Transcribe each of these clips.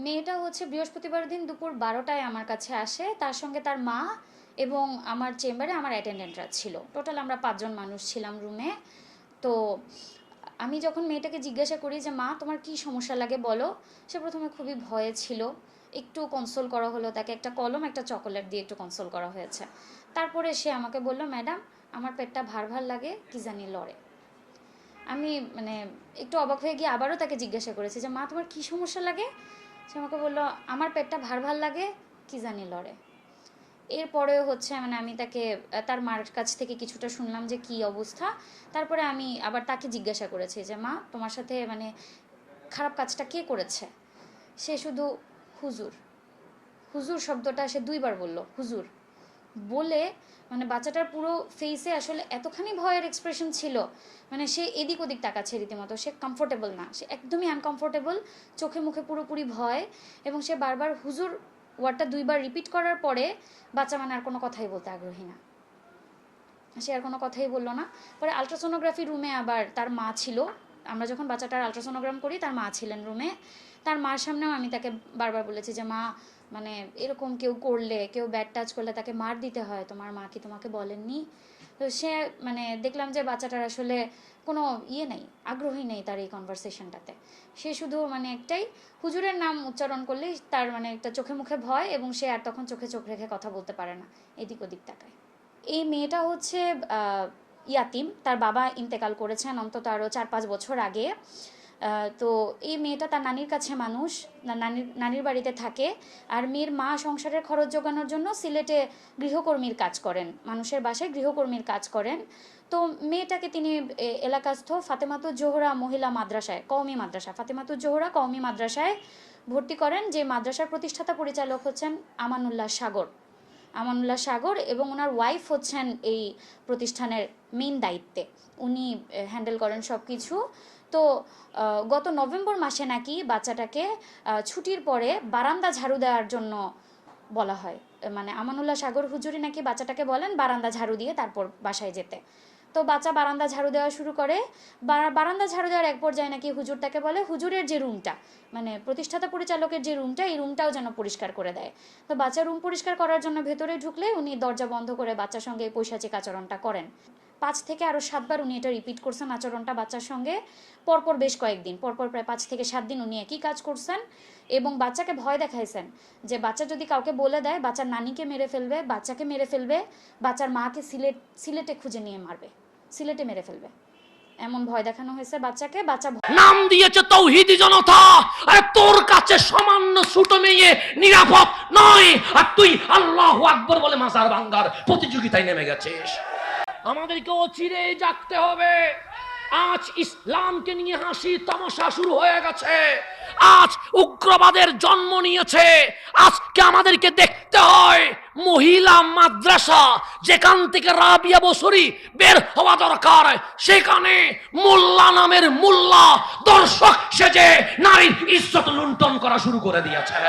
মেয়েটা হচ্ছে বৃহস্পতিবার দিন দুপুর 12টায় আমার কাছে আসে, তার সঙ্গে তার মা এবং আমার চেম্বারে আমার অ্যাটেন্ডেন্টরা ছিল। টোটাল আমরা 5জন মানুষ ছিলাম রুমে। তো আমি যখন মেয়েটাকে জিজ্ঞাসা করি যে মা তোমার কি সমস্যা লাগে বলো, সে প্রথমে খুবই ভয়ে ছিল। একটু কনসোল করা হলো, তাকে একটা কলম একটা চকোলেট দিয়ে একটু কনসোল করা হয়েছে। তারপরে সে আমাকে বলল ম্যাডাম আমার পেটটা ভার ভার লাগে, কি জানি লড়ে। আমি মানে একটু অবাক হয়ে গিয়ে আবারও তাকে জিজ্ঞাসা করেছি যে মা তোমার কি সমস্যা লাগে। সে আমাকে বললো আমার পেটটা ভার ভার লাগে, কি জানি লড়ে। এরপরে হচ্ছে মানে আমি তাকে তার মার কাছ থেকে কিছুটা শুনলাম যে কি অবস্থা। তারপরে আমি আবার তাকে জিজ্ঞাসা করেছি যে মা তোমার সাথে মানে খারাপ কাজটা কে করেছে। সে শুধু হুজুর, হুজুর শব্দটা সে 2বার বলল, হুজুর বলে মানে বাচ্চাটার পুরো ফেসে আসলে এতখানি ভয়ের এক্সপ্রেশন ছিল, মানে সে এদিক ওদিক তাকাচ্ছে রীতিমতো, সে কমফোর্টেবল না, সে একদমই আনকমফোর্টেবল, চোখে মুখে পুরোপুরি ভয়। এবং সে বারবার হুজুর ওয়ার্ডটা 2বার রিপিট করার পরে বাচ্চা মানে আর কোনো কথাই বলতে আগ্রহী না, সে আর কোনো কথাই বললো না। পরে আলট্রাসোনোগ্রাফি রুমে আবার তার মা ছিল, আমরা যখন বাচ্চাটার আলট্রাসোনোগ্রাম করি তার মা ছিলেন রুমে। তার মার সামনেও আমি তাকে বারবার বলেছি যে মা মানে এরকম কেউ করলে, কেউ ব্যাড টাচ করলে তাকে মার দিতে হয়, তোমার মা কি তোমাকে বলেননি? তো সে মানে দেখলাম যে বাচ্চাটার আসলে কোনো নেই, আগ্রহী নেই তার এই কনভারসেশনটাতে। সে শুধু মানে একটাই হুজুরের নাম উচ্চারণ করলেই তার মানে একটা চোখে মুখে ভয়, এবং সে আর তখন চোখে চোখ রেখে কথা বলতে পারে না, এদিক ওদিক তাকায়। এই মেয়েটা হচ্ছে ইয়াতিম, তার বাবা ইন্তেকাল করেছেন অন্তত আরও 4-5 বছর আগে। তো এই মেয়েটা তার নানির কাছে মানুষ, নানির বাড়িতে থাকে। আর মেয়ের মা সংসারের খরচ জোগানোর জন্য সিলেটে গৃহকর্মীর কাজ করেন, মানুষের বাসায় গৃহকর্মীর কাজ করেন। তো মেয়েটাকে তিনি এলাকাস্থ ফাতেমাতুজ জোহরা মহিলা মাদ্রাসায়, কওমি মাদ্রাসা ফাতেমাতুজ জোহরা কওমি মাদ্রাসায় ভর্তি করেন, যে মাদ্রাসার প্রতিষ্ঠাতা পরিচালক হচ্ছেন আমানুল্লাহ সাগর। আমানুল্লাহ সাগর এবং ওনার ওয়াইফ হচ্ছেন এই প্রতিষ্ঠানের মেইন দায়িত্বে, উনি হ্যান্ডেল করেন সব কিছু। তো গত নভেম্বর মাসে নাকি বাচ্চাটাকে ছুটির পরে বারান্দা ঝাড়ু দেওয়ার জন্য বলা হয়, মানে আমানুল্লাহ সাগর হুজুরি নাকি বাচ্চাটাকে বলেন বারান্দা ঝাড়ু দিয়ে তারপর বাসায় যেতে। তো বাচ্চা বারান্দা ঝাড়ু দেওয়া শুরু করে। বারান্দা ঝাড়ু দেওয়ার এক পর্যায়ে নাকি হুজুর তাকে বলে হুজুরের যে রুমটা, মানে প্রতিষ্ঠাতা পরিচালকের যে রুমটা, এই রুমটাও যেন পরিষ্কার করে দেয়। তো বাচ্চা রুম পরিষ্কার করার জন্য ভেতরে ঢুকলে উনি দরজা বন্ধ করে বাচ্চার সঙ্গে এই পৈশাচিক আচরণটা করেন। 5 থেকে আরও 7বার উনি এটা রিপিট করছেন আচরণটা বাচ্চার সঙ্গে, পরপর বেশ কয়েকদিন, পরপর প্রায় 5 থেকে 7 দিন উনি একই কাজ করছেন। এবং বাচ্চাকে ভয় দেখাইছেন যে বাচ্চা যদি কাউকে বলে দেয় বাচ্চার নানিকে মেরে ফেলবে, বাচ্চাকে মেরে ফেলবে, বাচ্চার মাকে সিলেটে খুঁজে নিয়ে মারবে, সিলেটে মেরে ফেলবে, এমন ভয় দেখানো হয়েছে বাচ্চাকে। বাচ্চা নাম দিয়েছে তৌহিদি জনতা। আরে তোর কাছে সামান্য ছোট মেয়ে নিরাপদ নয়, আর তুই আল্লাহু আকবার বলে মাজার ভাঙ্গার প্রতিযোগিতায় নেমে গেছিস। আমাদেরকে অচিরেই জাগতে হবে। আজ ইসলামকে নিয়ে হাসি তামাশা শুরু হয়ে গেছে, আজ উগ্রবাদের জন্ম নিয়েছে। আজকে আমাদেরকে দেখতে হয় মহিলা মাদ্রাসা যেখান থেকে রাবিয়া বসরি বের হওয়া দরকার, সেখানে মোল্লা নামের মোল্লা দর্শক সেজে নারীর ইজ্জত লুণ্ঠন করা শুরু করে দিয়েছে।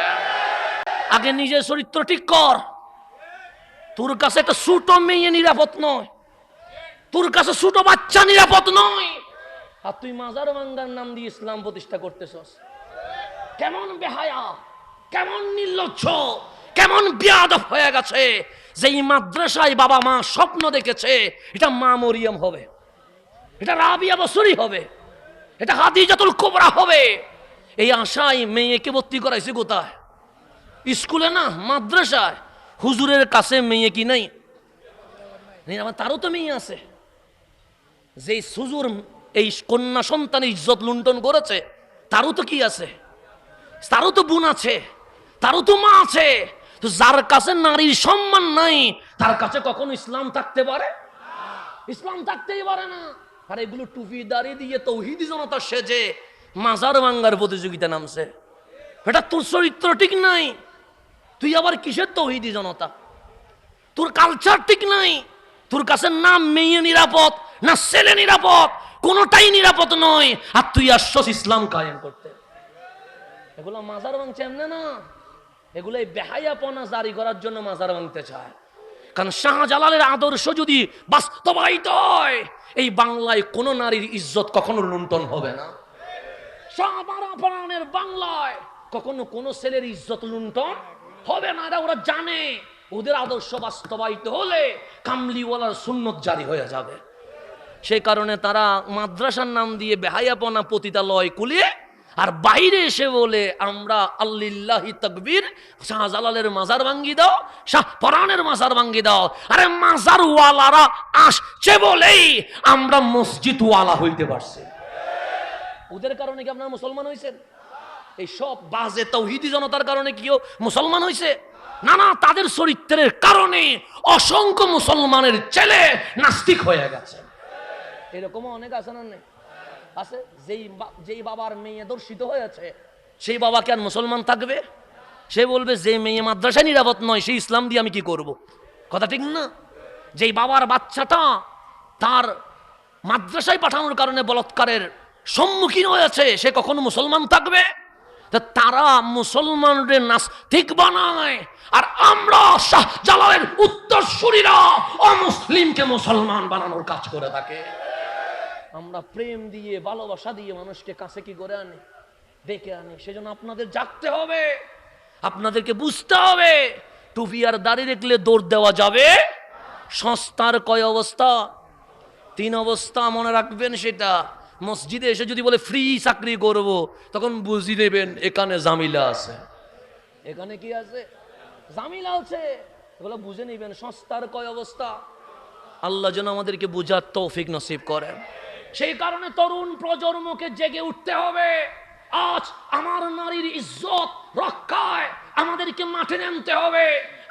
আগে নিজের চরিত্র ঠিক কর। তোর কাছে একটা ছোট মেয়ে নিরাপদ নয়, তোর কাছে ছোট বাচ্চা নিরাপদ নয়, আর তুই মাজার ভাঙ্গার নাম দিয়ে ইসলাম প্রতিষ্ঠা করতেছস। কেমন বেহায়া, কেমন নির্লজ্জ, কেমন বেয়াদব হয়ে গেছে। যেই মাদ্রাসায় বাবা মা স্বপ্ন দেখেছে এটা মা মরিয়ম হবে, এটা রাবিয়া বসরি হবে, এটা হাদিজাতুল কুবরা হবে, এই আশায় মেয়েকে ভর্তি করাইছে কোথায়? স্কুলে না, মাদ্রাসায়। হুজুরের কাছে মেয়ে কি নাই? আমার তারও তো মেয়ে আছে। যে হুজুর এই কন্যা সন্তানের ইজ্জত লুণ্ঠন করেছে তারও তো কি আছে, তারও তো বোন আছে, তারও তো মা আছে। তো যার কাছে নারীর সম্মান নাই তার কাছে কখনো ইসলাম থাকতে পারে? ইসলাম থাকতেই পারে না। আর এগুলো টুপি দাড়ি দিয়ে তৌহিদি জনতা সেজে মাজার ভাঙ্গার প্রতিযোগিতা নামছে। এটা তোর চরিত্র ঠিক নাই, তুই আবার কিসের তৌহিদি জনতা? তোর কালচার ঠিক নাই। তোর কাছে না মেয়ে নিরাপদ না ছেলে নিরাপদ, কোনোটাই নিরাপদ নয়, আর তুই আসছস ইসলাম কায়েম করতে। এগুলো মাজার ভাঙছে এমনি না, এগুলো এই বেহায়াপনা জারি করার জন্য মাজার ভাঙতে চায়। কারণ শাহজালালের আদর্শ যদি বাস্তবায়িত হয় এই বাংলায় কোন নারীর ইজ্জত কখনো লুণ্ঠন হবে না। শাহজালালের বাংলায় কখনো কোনো ছেলের ইজ্জত লুণ্ঠন হবে না। ওরা জানে ওদের আদর্শ বাস্তবায়িত হলে কামলিওয়ালার সুন্নত জারি হয়ে যাবে। সেই কারণে তারা মাদ্রাসার নাম দিয়ে বেহায়াপনা পতিতালয় কুলিয়ে আর বাইরে এসে বলে আমরা আল্লিল্লাহি তাকবীর, শাহজালালের মাজার ভাঙ্গি দাও, শাহ পরানের মাজার ভাঙ্গি দাও। আরে মাজার ওয়ালারা আসছে বলেই আমরা মসজিদ ওয়ালা হইতে পারছি। ওদের কারণে কি আপনারা মুসলমান হয়েছেন? এই সব বাজে তাওহীদি জনতার কারণে কিও মুসলমান হয়েছে? না না, তাদের চরিত্রের কারণে অসংখ্য মুসলমানের ছেলে নাস্তিক হয়ে গেছে। এরকমও অনেক আছে না? নেই আছে। যেই বাবার মেয়ে দর্শিত হয়েছে সেই বাবা কি আর মুসলমান থাকবে? সে বলবে যে মেয়ে মাদ্রাসায় নিরাপদ নয় সেই ইসলাম দিয়ে আমি কি করব? কথা ঠিক না? যেই বাবার বাচ্চাটা তার মাদ্রাসায় পাঠানোর কারণে বলাৎকারের সম্মুখীন হয়েছে সে কখনো মুসলমান থাকবে? তারা মুসলমানদের নাস্তিক বানায় আর আমরা শাহজালালের উত্তরসূরিরা অমুসলিমকে মুসলমান বানানোর কাজ করে থাকে। আমরা প্রেম দিয়ে ভালোবাসা দিয়ে মানুষকে কাছে কি করে আনি, ডেকে আনি। সেজন্য আপনাদের জাগতে হবে, আপনাদেরকে বুঝতে হবে টুপি আর দাড়ি রেখলে দৌড় দেওয়া যাবে। সংস্থার কয় অবস্থা? 3 অবস্থা মনে রাখবেন। সেটা মসজিদে এসে যদি বলে ফ্রি চাকরি করব, তখন বুঝি দেবেন এখানে জামিলা আছে। এখানে কি আছে? জামিলা আছে। এগুলো বুঝে নেবেন। সংস্থার কয় অবস্থা? আল্লাহ যেন আমাদেরকে বুঝার তৌফিক নসিব করেন। সেই কারণে তরুণ প্রজন্মকে জেগে উঠতে হবে। আজ আমার নারীর ইজ্জত রক্ষায় আমাদেরকে মাঠে নামতে হবে।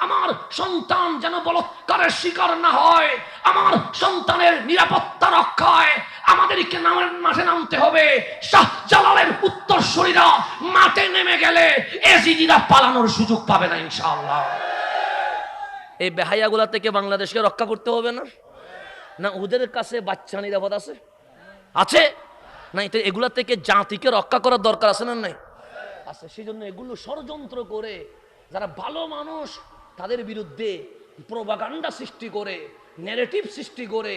আমার সন্তান যেন বলাৎকারের শিকার না হয়, আমার সন্তানের নিরাপত্তা রক্ষায় আমাদেরকে মাঠে নামতে হবে। শাহজালালের উত্তরসূরিরা মাঠে নেমে গেলে এজিদিরা পালানোর সুযোগ পাবে না ইনশাআল্লাহ। এই বেহায়াগুলা থেকে বাংলাদেশকে রক্ষা করতে হবে না? না ওদের কাছে বাচ্চা নিরাপদ আছে? আছে না? এগুলা থেকে জাতিকে রক্ষা করার দরকার আছে না? নাই আছে। সেই জন্য এগুলো ষড়যন্ত্র করে যারা ভালো মানুষ তাদের বিরুদ্ধে প্রোপাগান্ডা সৃষ্টি করে, ন্যারেটিভ সৃষ্টি করে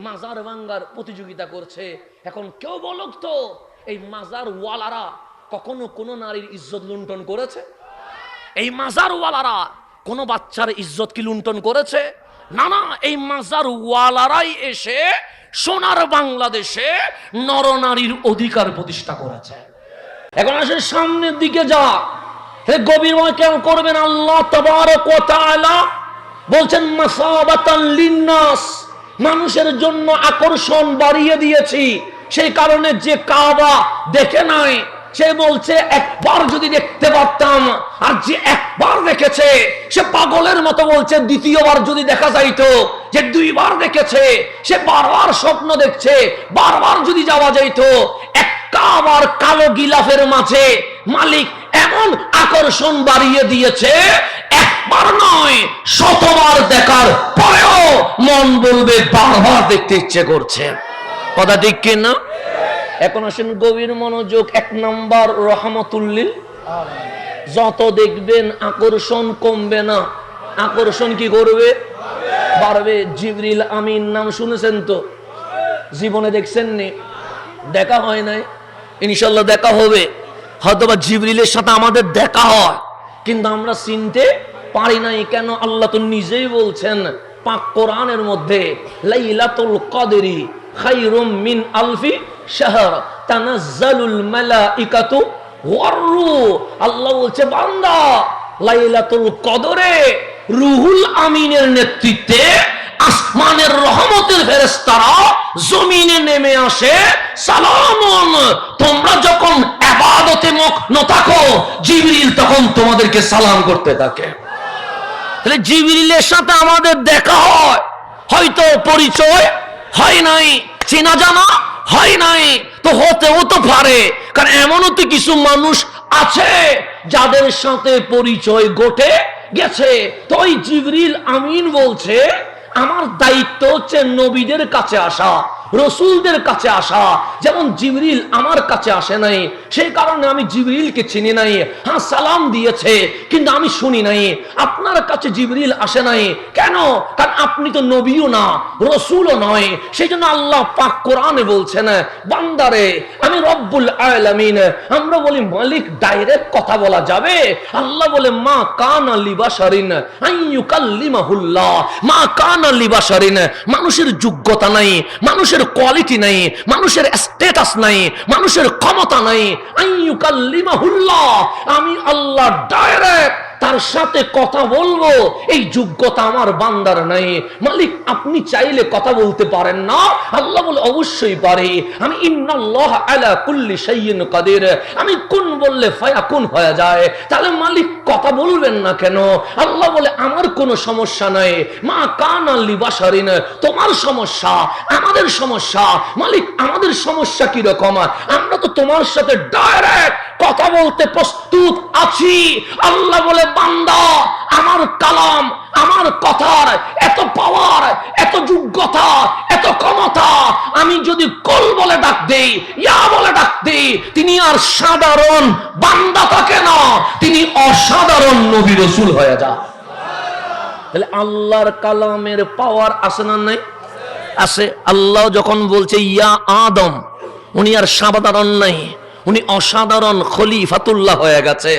মাজার ভাঙ্গার প্রতিযোগিতা করছে। এখন কেউ বলুক তো এই মাজার ওয়ালারা কখনো কোনো নারীর ইজ্জত লুণ্ঠন করেছে? এই মাজার ওয়ালারা কোনো বাচ্চার ইজ্জত কি লুণ্ঠন করেছে? না না, এই মাজার ওয়ালারাই এসে সোনার বাংলাদেশে নরনারীর অধিকার প্রতিষ্ঠা করেছে। এখন আসেন সামনের দিকে যা, গভীরময় কেন করবেন? আল্লাহ তাবারক ওয়া তাআলা বলছেন মাসাবাতান লিন্নাস, মানুষের জন্য আকর্ষণ বাড়িয়ে দিয়েছি। সেই কারণে যে কাবা দেখে নাই সে বলছে একবার যদি দেখতে পারতাম, আর যে একবার দেখেছে সে পাগলের মতো বলছে দ্বিতীয়বার যদি দেখা যাইতো। যে 2 বার দেখেছে সে বারবার স্বপ্ন দেখছে বারবার যদি যাওয়া যাইতো। এক কাবার কালো গিলাফের মাঝে মালিক এমন আকর্ষণ বাড়িয়ে দিয়েছে, একবার নয় 100বার দেখার পরেও মন বলবে বারবার দেখতে ইচ্ছে করছে। কথা ঠিক কিনা? এখন আসেন গভীর মনোযোগ। 1 নাম্বার রহমাতুল্লিল আলামিন। যত দেখবেন আকর্ষণ কমবে না, আকর্ষণ কি করবে? বাড়বে। জিবরিল আমিন নাম শুনেছেন তো? জীবনে দেখছেন নি? দেখা হয় নাই? ইনশাআল্লাহ দেখা হবে। হয়তোবা জিবরিলের সাথে আমাদের দেখা হয় কিন্তু আমরা চিনতে পারি নাই। কেন? আল্লাহ তো নিজেই বলছেন পাক কোরআনের মধ্যে লাইলাতুল কদরি খায়রুম মিন আলফি শাহর তানাজ্জালুল মালাইকাতু ওয়ার রূহ। আল্লাহ বলছে বান্দা লাইলাতুল কদরে রুহুল আমিনের নেতৃত্বে আসমানের রহমতের ফেরেশতারা জমিনে নেমে আসে। সালামুন, তোমরা যখন ইবাদতে মগ্ন থাকো জিবরিল তখন তোমাদেরকে সালাম করতে থাকে। তাহলে জিবরিলের সাথে আমাদের দেখা হয়, হয়তো পরিচয় হয় নাই, চেনা জানা হয় নাই, তো হতেও তো পারে। কারণ এমনও তো কিছু মানুষ আছে যাদের সাথে পরিচয় ঘটে গেছে। তো ওই জিবরিল আমিন বলছে আমার দায়িত্ব হচ্ছে নবীদের কাছে আসা, রসুলদের কাছে আসা। যেমন জিবরিল আমার কাছে আসে নাই, সেই কারণে আমি জিবরিলকে চিনি নাই। হ্যাঁ, সালাম দিয়েছে কিন্তু আমি শুনি নাই। আপনার কাছে জিবরিল আসে নাই কেন? কারণ আপনি তো নবীও না, রসুলও নয়। সেই জন্য আল্লাহ পাক কোরআনে বলছেন, বান্দারে আমি রব্বুল আলামিন। আমরা বলি মালিক, ডাইরেক্ট কথা বলা যাবে? আল্লাহ বলে মা কানা লিবাশারিন আইয়ুকাল্লিমাহুল্লাহ, মা কানা লিবাশারিন। মানুষের যোগ্যতা নাই, মানুষের কোয়ালিটি নাই, মানুষের স্ট্যাটাস নাই, মানুষের ক্ষমতা নাই। আইয়ুকাল্লিমাহুল্লাহ, আমি আল্লাহ ডাইরেক্ট তার সাথে কথা বলবো এই যোগ্যতা আমার বান্দার নাই। মালিক আপনি চাইলে কথা বলতে পারেন না? আল্লাহ বলে অবশ্যই পারি। আমি ইন্নাল্লাহ আলা কুল্লি শাইইন কাদির, আমি কুন বললে ফায়াকুন হয়ে যায়। তাহলে মালিক কথা বলবেন না কেন? আল্লাহ বলে আমার কোনো সমস্যা নাই। মা কানা লিবাশারিন, তোমার সমস্যা আমাদের সমস্যা। মালিক আমাদের সমস্যা কি রকম? আমরা তো তোমার সাথে ডাইরেক্ট কথা বলতে প্রস্তুত আছি। আল্লাহ বলে বান্দা, আমার কালাম, আমার কথার এত পাওয়ার, এত যোগ্যতা, এত ক্ষমতা, আমি যদি কল বলে ডাক দেই, ইয়া বলে ডাক দেই, তিনি আর সাধারণ বান্দা থাকে না, তিনি অসাধারণ নবী রাসূল হয়ে যায়। তাহলে আল্লাহর কালামের পাওয়ার আছে না নাই? আছে। আল্লাহ যখন বলছে ইয়া আদম, উনি আর সাধারণ নাই, উনি অসাধারণ খলিফাতুল্লাহ হয়ে গেছে।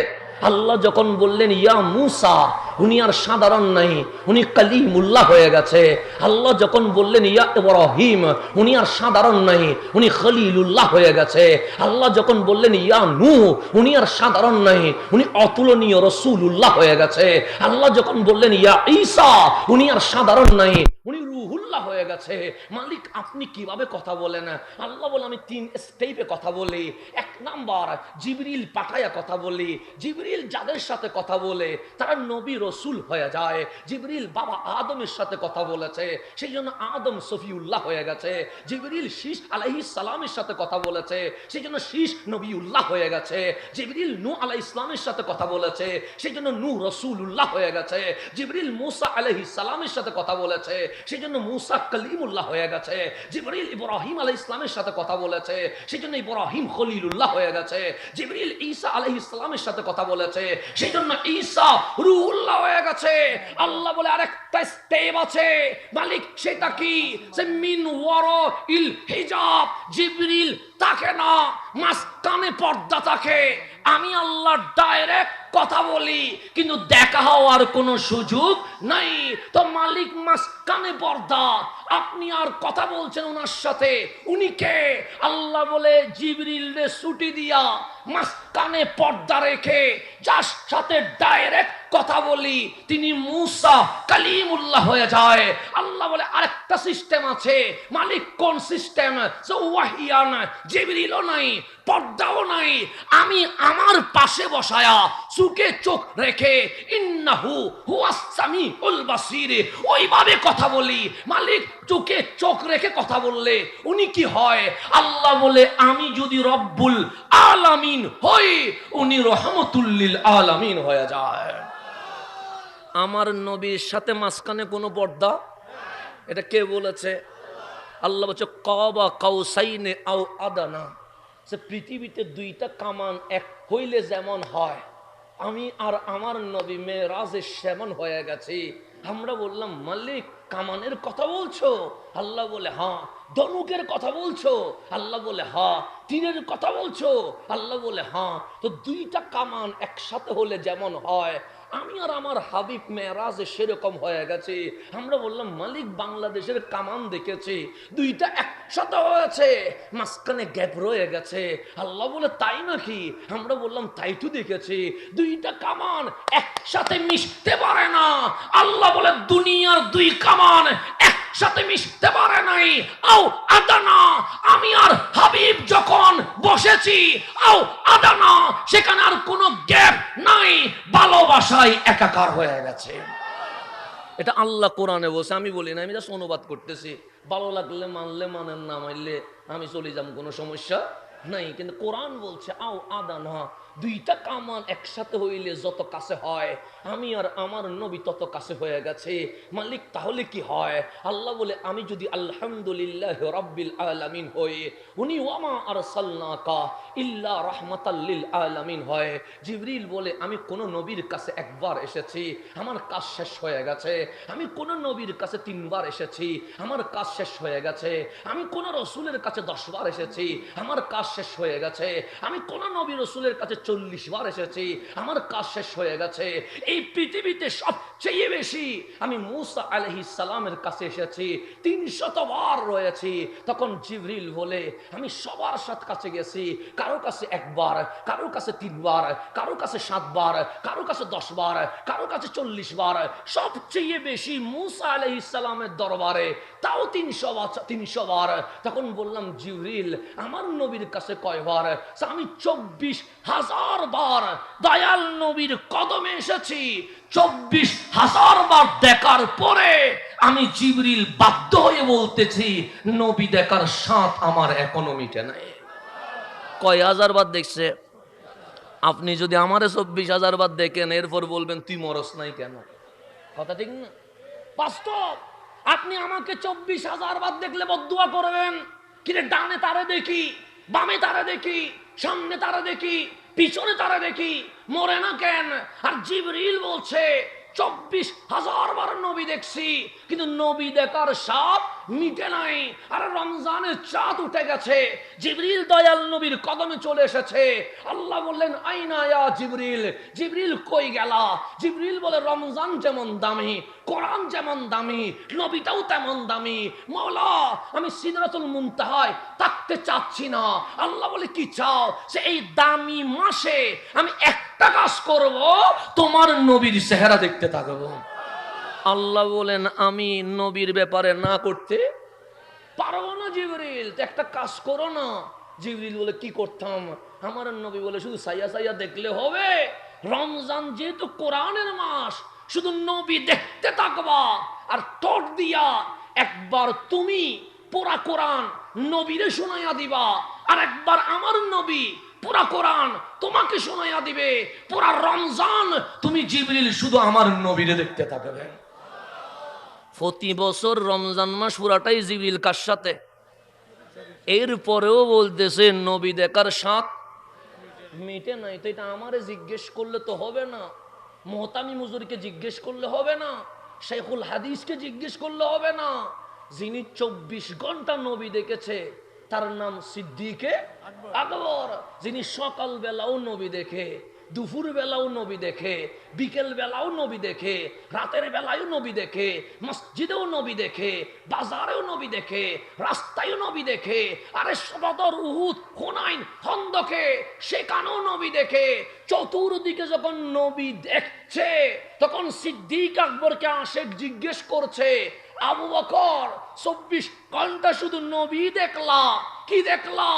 আল্লাহ যখন বললেন ইয়া মুসা, উনি আর সাধারণ নাই, উনি কালিমুল্লাহ হয়ে গেছে। আল্লাহ যখন বললেন ইয়া ইব্রাহিম, উনি আর সাধারণ নাই, উনি খলিলুল্লাহ হয়ে গেছে। আল্লাহ যখন বললেন ইয়া নূহ, উনি আর সাধারণ নাই, উনি অতুলনীয় রাসূলুল্লাহ হয়ে গেছে। আল্লাহ যখন বললেন ইয়া ঈসা, উনি আর সাধারণ নাই, উনি রুহুল্লাহ হয়ে গেছে। মালিক আপনি কিভাবে কথা বলেন? আল্লাহ বলে আমি 3 স্টেপে কথা বলি। 1 নাম্বার, জিবরিল পাঠায়া কথা বলি। জিবরিল যাদের সাথে কথা বলে তারা নবী রসুল হয়ে যায়। জিবরিল বাবা আদমের সাথে কথা বলেছে, সেই জন্য আদম সফিউল্লাহ হয়ে গেছে। জিবরিল শীষ আলাইহিস সালামের সাথে কথা বলেছে, সেই জন্য শীষ নবীউল্লাহ হয়ে গেছে। জিবরিল নূহ আলাইহিস সালামের সাথে কথা বলেছে, সেই জন্য নূহ রাসূলুল্লাহ হয়ে গেছে। জিবরিল মূসা আলাইহিস সালামের সাথে কথা বলেছে, সেই জন্য মূসা কালিমুল্লাহ হয়ে গেছে। জিবরিল ইব্রাহিম আলাইহিস সালামের সাথে কথা বলেছে, সেই জন্য ইব্রাহিম খলিলুল্লাহ হয়ে গেছে। জিবরিল ঈসা আলাইহিস সালামের সাথে কথা বলেছে, সেই জন্য ঈসা রূহুল্লাহ হয়ে গেছে। আল্লাহ বলে আরেকটা স্টেপ আছে মালিক, সেটা কি? সে মিন ওয়ারাইল হিজাব, জিবরিল থাকে না, মাঝখানে পর্দা থাকে। আমি আল্লাহ ডাইরেক্ট কথা বলি কিন্তু দেখা হওয়ার কোনো সুযোগ নাই। তো মালিক মাঝখানে পর্দা, আপনি আর কথা বলছেন ওনার সাথে, উনি কে? আল্লাহ বলে জিবরিল রে ছুটি দিয়া মাঝখানে পর্দা রেখে যার সাথে ডাইরেক্ট কথা বলি তিনি মূসা কালিমুল্লাহ হয়ে যায়। আল্লাহ বলে আরেকটা সিস্টেম আছে। মালিক কোন সিস্টেম? ওয়াহিয়ান, জিবরিলও নাই, পর্দাও নাই, আমি আমার পাশে বসায়া চোখে চোখ রেখে ইন্নাহু হুয়াস সামিউল বাসীর ওইভাবে কথা বলি। মালিক চোখে চোখ রেখে কথা বললে উনি কি হয়? আল্লাহ বলে আমি যদি রব্বুল আলামিন হই, উনি রহমতুল লিল আলামিন হয়ে যায়। আমার নবীর সাথে মাঝখানে কোনো পর্দা, এটা কে বলেছে? আল্লাহ বলছে কাবা কাউসাইনে আও আদানা, সে পৃথিবীতে 2টা কামান এক হইলে যেমন হয়, আমি আর আমার নবী মেরাজে সেমন হয়ে গেছি। আমরা বললাম মালিক কামানের কথা বলছো? আল্লাহ বলে হ্যাঁ। ধনুকের কথা বলছো? আল্লাহ বলে হ্যাঁ। তীরের কথা বলছো? আল্লাহ বলে হ্যাঁ। তো 2টা কামান একসাথে হলে যেমন হয়, আমি আর আমার হাবিব মেরাজে সেরকম হয়ে গেছে। আমরা বললাম মালিক বাংলাদেশের কামান দেখেছি, 2টা একসাথে হয়েছে, মাঝখানে গ্যাপ রয়ে গেছে। আল্লাহ বলে তাই নাকি? আমরা বললাম তাই তো দেখেছি, 2টা কামান একসাথে মিশতে পারে না। আল্লাহ বলে দুনিয়ার 2 কামান একসাথে মিশতে পারে নাই। আও আদানা, আমি আর হাবিব যখন বসেছি, আও আদানা, সেখানে আর কোনো গ্যাপ নাই, ভালোবাসায় একাকার হয়ে গেছে। এটা আল্লাহ কোরআনে বলছে, আমি বলি না, আমি জাস্ট অনুবাদ করতেছি। ভালো লাগলে মানলে মানেন, না মানলে আমি চলে যাব, কোনো সমস্যা নাই। কিন্তু কোরআন বলছে আও আদানা, দুইটা কামান একসাথে হইলে যত কাছে হয়, আমি আর আমার নবী তত কাছে হয়ে গেছে। মালিক তাহলে কি হয়? আল্লাহ বলে, আমি যদি আলহামদুলিল্লাহ রাব্বিল আলামিন হই, উনি ওয়ামা আরসালনাকা ইল্লা রাহমাতাল লিল আলামিন হয়। জিবরিল বলে, আমি কোন নবীর কাছে একবার এসেছি, আমার কাজ শেষ হয়ে গেছে। আমি কোন নবীর কাছে 3 বার এসেছি, আমার কাজ শেষ হয়ে গেছে। আমি কোন রসুলের কাছে 10 বার এসেছি, আমার কাজ শেষ হয়ে গেছে। আমি কোন নবী রসুলের কাছে 40 বার এসেছি, আমার কাজ শেষ হয়ে গেছে। এই পৃথিবীতে সবচেয়ে বেশি আমি মূসা আলাইহিস সালামের কাছে এসেছি, 300 বার রয়েছি। তখন জিবরিল বলে, আমি সবার সাথে কাছে গেছি, কারো কাছে 1 বার, কারো কাছে 3 বার, কারো কাছে 7 বার, কারো কাছে 10 বার, কারো কাছে 40 বার। সবচেয়ে বেশি মূসা আলাইহিস সালামের দরবারে, তাও 300 বার। তখন বললাম, জিবরিল আমার নবীর কাছে কয়বার? আমি 24,000 বার দয়াল নবীর কদমে এসেছি। 24,000 বার দেখার পরে আমি জিবরিল বাধ্য হয়ে বলতেছি, নবী দেখার স্বাদ আমার এখনো মিটে নাই। কয় হাজার বার দেখছে? আপনি যদি আমারে 24,000 বার দেখেন, এরপর বলবেন তুই মরস নাই কেন? কথা ঠিক না? বাস্তব। আপনি আমাকে 24,000 বার দেখলে বদদুয়া করবেন, কিরে ডানে তারে দেখি, বামে তারে দেখি, সামনে তারে দেখি, পিছনে তারে দেখি, মরে না কেন? আর জিবরিল বলছে 24,000 বার নবী দেখছি, কিন্তু নবী দেখার স্বাদ মিটে নাই। আর রমজানের চাঁদ উঠে গেছে, জিবরিল দয়াল নবীর কদমে চলে এসেছে। আল্লাহ বললেন, আইনা ইয়া জিবরিল, জিবরিল কই গেলা? জিবরিল বলে, রমজান যেমন দামি, কোরআন যেমন দামি, নবীটাও তেমন দামি। মাওলা, আমি সিদরাতুল মুনতাহায় থাকতে চাচ্ছি না। আল্লাহ বলে, কি চাও? সে এই দামি মাসে আমি একটা কাজ করব, তোমার নবীর চেহারা দেখতে থাকবো। আল্লাহ বলেন, আমি নবীর ব্যাপারে না করতে পারবো না জিবরিল, তো একটা কাজ করো না। জিবরিল বলে, কি করতাম? আমার নবী বলে, শুধু সাইয়া সাইয়া দেখলে হবে? রমজান যেহেতু কোরআনের মাস, শুধু নবী দেখতে থাকবা, আর ঠোঁট দিয়া একবার তুমি পুরা কোরআন নবীরে শোনাইয়া দিবা, আর একবার আমার নবী পুরা কোরআন তোমাকে শোনাইয়া দিবে। পুরা রমজান তুমি জিবরিল শুধু আমার নবীরে দেখতে থাকবে। প্রতি বছর রমজান মাস পুরাটাই জিবরিল কার সাথে? এরপরেও বলতেছে নবী দেখার স্বাদ মিটে নাই। তো এটা আমারে জিজ্ঞেস করলে তো হবে না, মোহতামি মুজুরিকে জিজ্ঞেস করলে হবে না, শেখুল হাদিসকে জিজ্ঞেস করলে হবে না। যিনি 24 ঘন্টা নবী দেখেছে তার নাম সিদ্দিকে আকবর। যিনি সকাল বেলাও নবী দেখে, দুপুর বেলাও নবী দেখে, বিকেল বেলাও নবী দেখে, রাতের বেলায়ও নবী দেখে, মসজিদেও নবী দেখে, বাজারেও নবী দেখে, রাস্তায়ও নবী দেখে, আরে বদর, উহুদ, হুনাইন, খন্দকে সেখানেও নবী দেখে। চতুর্দিকে যখন নবী দেখছে, তখন সিদ্দিক আকবরকে আশেক জিজ্ঞেস করছে, আবু বকর 24 ঘন্টা শুধু নবী দেখলা, কি দেখলা?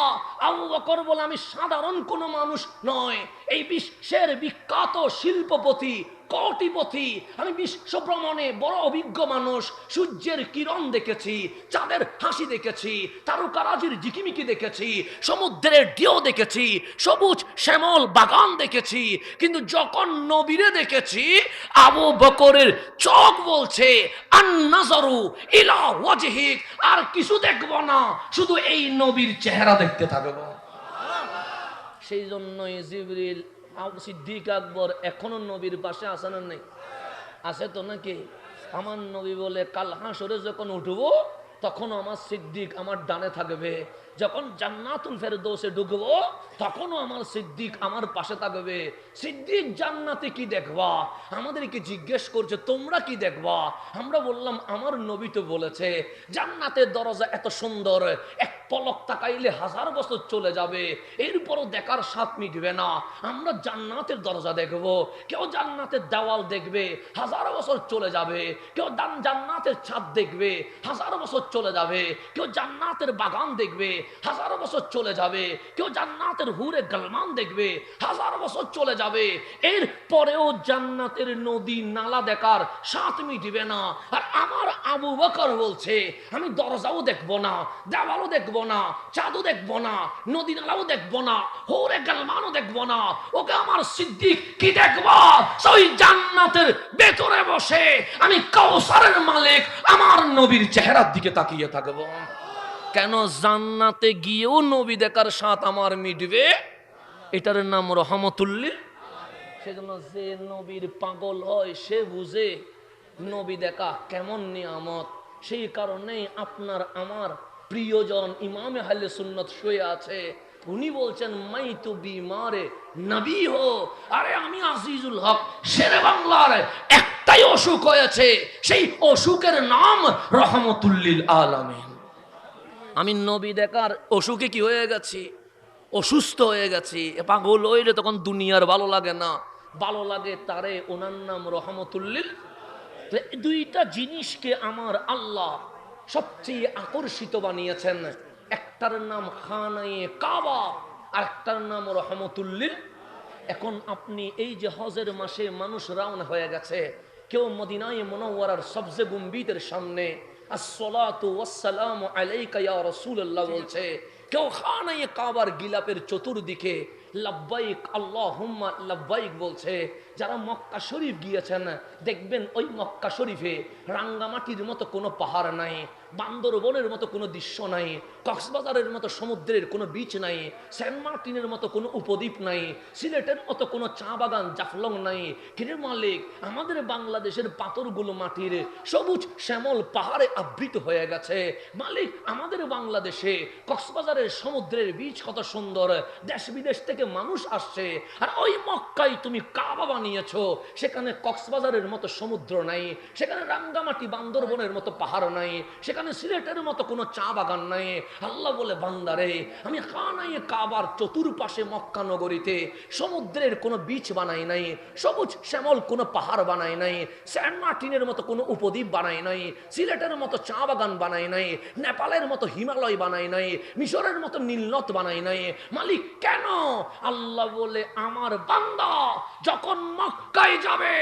আবু বকর বলে, আমি সাধারণ কোনো মানুষ নয়, এই বিশ্বের বিখ্যাত শিল্পপতি, কোটিপতি, আমি বিশ্ব ভ্রমণে বড় অভিজ্ঞ মানুষ। সূর্যের কিরণ দেখেছি, চাঁদের হাসি দেখেছি, তারকারাজির ঝিকিমিকি দেখেছি, সমুদ্রের ঢেউ দেখেছি, সবুজ শ্যামল বাগান দেখেছি, কিন্তু যখন নবীরে দেখেছি, আবু বকরের চোখ বলছে, আন-নাযারু ইলা ওয়াজহিক, আর কিছু দেখব না, শুধু এই নবীর চেহারা দেখতে থাকবো। সেই জন্যই জিবরিল সিদ্দিক আকবর এখনো নবীর পাশে আছে না? নেই? আছে তো নাকি? আমার নবী বলে, কাল হাসরে যখন উঠবো, তখন আমার সিদ্দিক আমার ডানে থাকবে। যখন জান্নাতুল ফেরদৌসে ঢুকবো, তখনও আমার সিদ্দিক আমার পাশে থাকবে। সিদ্দিক জান্নাতে কি দেখবা? আমাদেরকে জিজ্ঞেস করছে, তোমরা কি দেখবা? আমরা বললাম, আমার নবী তো বলেছে জান্নাতের দরজা এত সুন্দর, এক পলক তাকাইলে 1000 বছর চলে যাবে, এরপরও দেখার স্বাদ মিটবে না। আমরা জান্নাতের দরজা দেখব। কেউ জান্নাতের দেওয়াল দেখবে, 1000 বছর চলে যাবে। কেউ জান্নাতের ছাদ দেখবে, 1000 বছর চলে যাবে। কেউ জান্নাতের বাগান দেখবে, হাজার বছর চলে যাবে, কেউ জান্নাতের হুরে গালমান দেখবে, হাজার বছর চলে যাবে, এর পরেও জান্নাতের নদী নালা দেখার স্বাদ মিটবে না। আর আমার আবু বকর বলছে আমি দরজাও দেখবো না, দেওয়ালও দেখবো না, চাঁদও দেখবো না, নদী নালাও দেখবো না, হুরে গালমানও দেখবো না, ওকে আমার সিদ্দিক কি দেখবো? ওই জান্নাতের ভেতরে বসে আমি কাউসারের মালিক আমার নবীর চেহারার দিকে তাকিয়ে থাকবো। কেন? জান্নাতে গিয়েও নবী দেখার স্বাদ আমার মিটবে, এটার নাম রহমতুল্লিল। সেজন্য যে নবীর পাগল হয় সে বুঝে নবী দেখা কেমন নিয়ামত। সেই কারণেই আপনার আমার প্রিয়জন ইমামে আহলে সুন্নাত শুয়ে আছে, উনি বলছেন মাই তু বিমারে নবী হো। আরে আমি আজিজুল হক শেরে বাংলার একটাই অসুখ হয়েছে, সেই অসুখের নাম রহমতুল্লিল আলামিন। আমি নবী দেখার অসুখে কি হয়ে গেছি? অসুস্থ হয়ে গেছি। পাগল হইলে তখন দুনিয়ার ভালো লাগে না, ভালো লাগে তারে, ওনার নাম রহমতুল্লিল। দুইটা জিনিসকে আমার আল্লাহ সবচেয়ে আকর্ষিত বানিয়েছেন, একটার নাম খানায়ে কাবা আর একটার নাম রহমতুল্লিল। এখন আপনি এই যে হজের মাসে মানুষ রওনা হয়ে গেছে, কেউ মদিনায়ে মুনাওয়ারার সবজে গুম্বিদের সামনে আসসালাতু ওয়াসসালামু আলাইকা ইয়া রাসূলুল্লাহ বলছে, কেউ খানায়ে কাবার গিলাপের চতুর্দিকে লাব্বাইক আল্লাহুম্মা লাব্বাইক বলছে। যারা মক্কা শরীফ গিয়েছেন দেখবেন ওই মক্কা শরীফে রাঙ্গামাটির মতো কোনো পাহাড় নাই, বান্দরবনের মতো কোনো দৃশ্য নাই, কক্সবাজারের মতো সমুদ্রের কোনো বিচ নাই, সেন্ট মার্টিনের মতো কোনো উপদ্বীপ নাই, সিলেটের মতো কোনো চা বাগান জাফলং নাই। কিরে মালিক, আমাদের বাংলাদেশের পাথরগুলো মাটির সবুজ শ্যামল পাহাড়ে আবৃত হয়ে গেছে। মালিক, আমাদের বাংলাদেশে কক্সবাজারের সমুদ্রের বিচ কত সুন্দর, দেশ বিদেশ থেকে মানুষ আসছে। আর ওই মক্কায় তুমি কাবা বানিয়েছো, সেখানে কক্সবাজারের মতো সমুদ্র নাই, সেখানে রাঙ্গামাটি বান্দরবনের মতো পাহাড় নাই, সেখানে সিলেটের মতো কোনো চা বাগান নাই। আল্লাহ বলে, বান্দারে, আমি খানায়ে কাবার চতুর্পাশে মক্কা নগরীতে সমুদ্রের কোনো বিচ বানাই নাই, সবুজ শ্যামল কোনো পাহাড় বানাই নাই, সেন্ট মার্টিনের মতো কোনো উপদ্বীপ বানাই নাই, সিলেটের মতো চা বাগান বানাই নাই, নেপালের মতো হিমালয় বানাই নাই, মিশরের মতো নীলনদ বানাই নাই। মালিক কেন? আল্লাহ বলে, আমার বান্দা যখন মক্কায় যাবে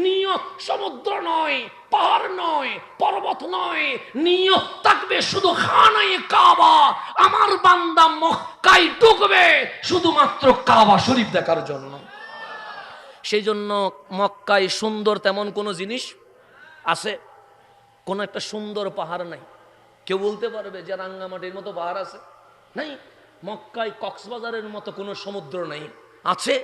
নিয়ত সমুদ্র নয়, পাহাড় নয়, পর্বত নয়, নিয়ত থাকবে শুধু খানায়ে কাবা। আমার বান্দা মক্কায় ঢুকবে শুধুমাত্র কাবা শরীফ দেখার জন্য। সেই জন্য মক্কায় সুন্দর তেমন কোনো জিনিস আছে? কোন একটা সুন্দর পাহাড় নাই। কেউ বলতে পারবে যে রাঙ্গামাটির মতো পাহাড় আছে? নাই। মক্কায় কক্সবাজারের মতো কোনো সমুদ্র নাই, আছে?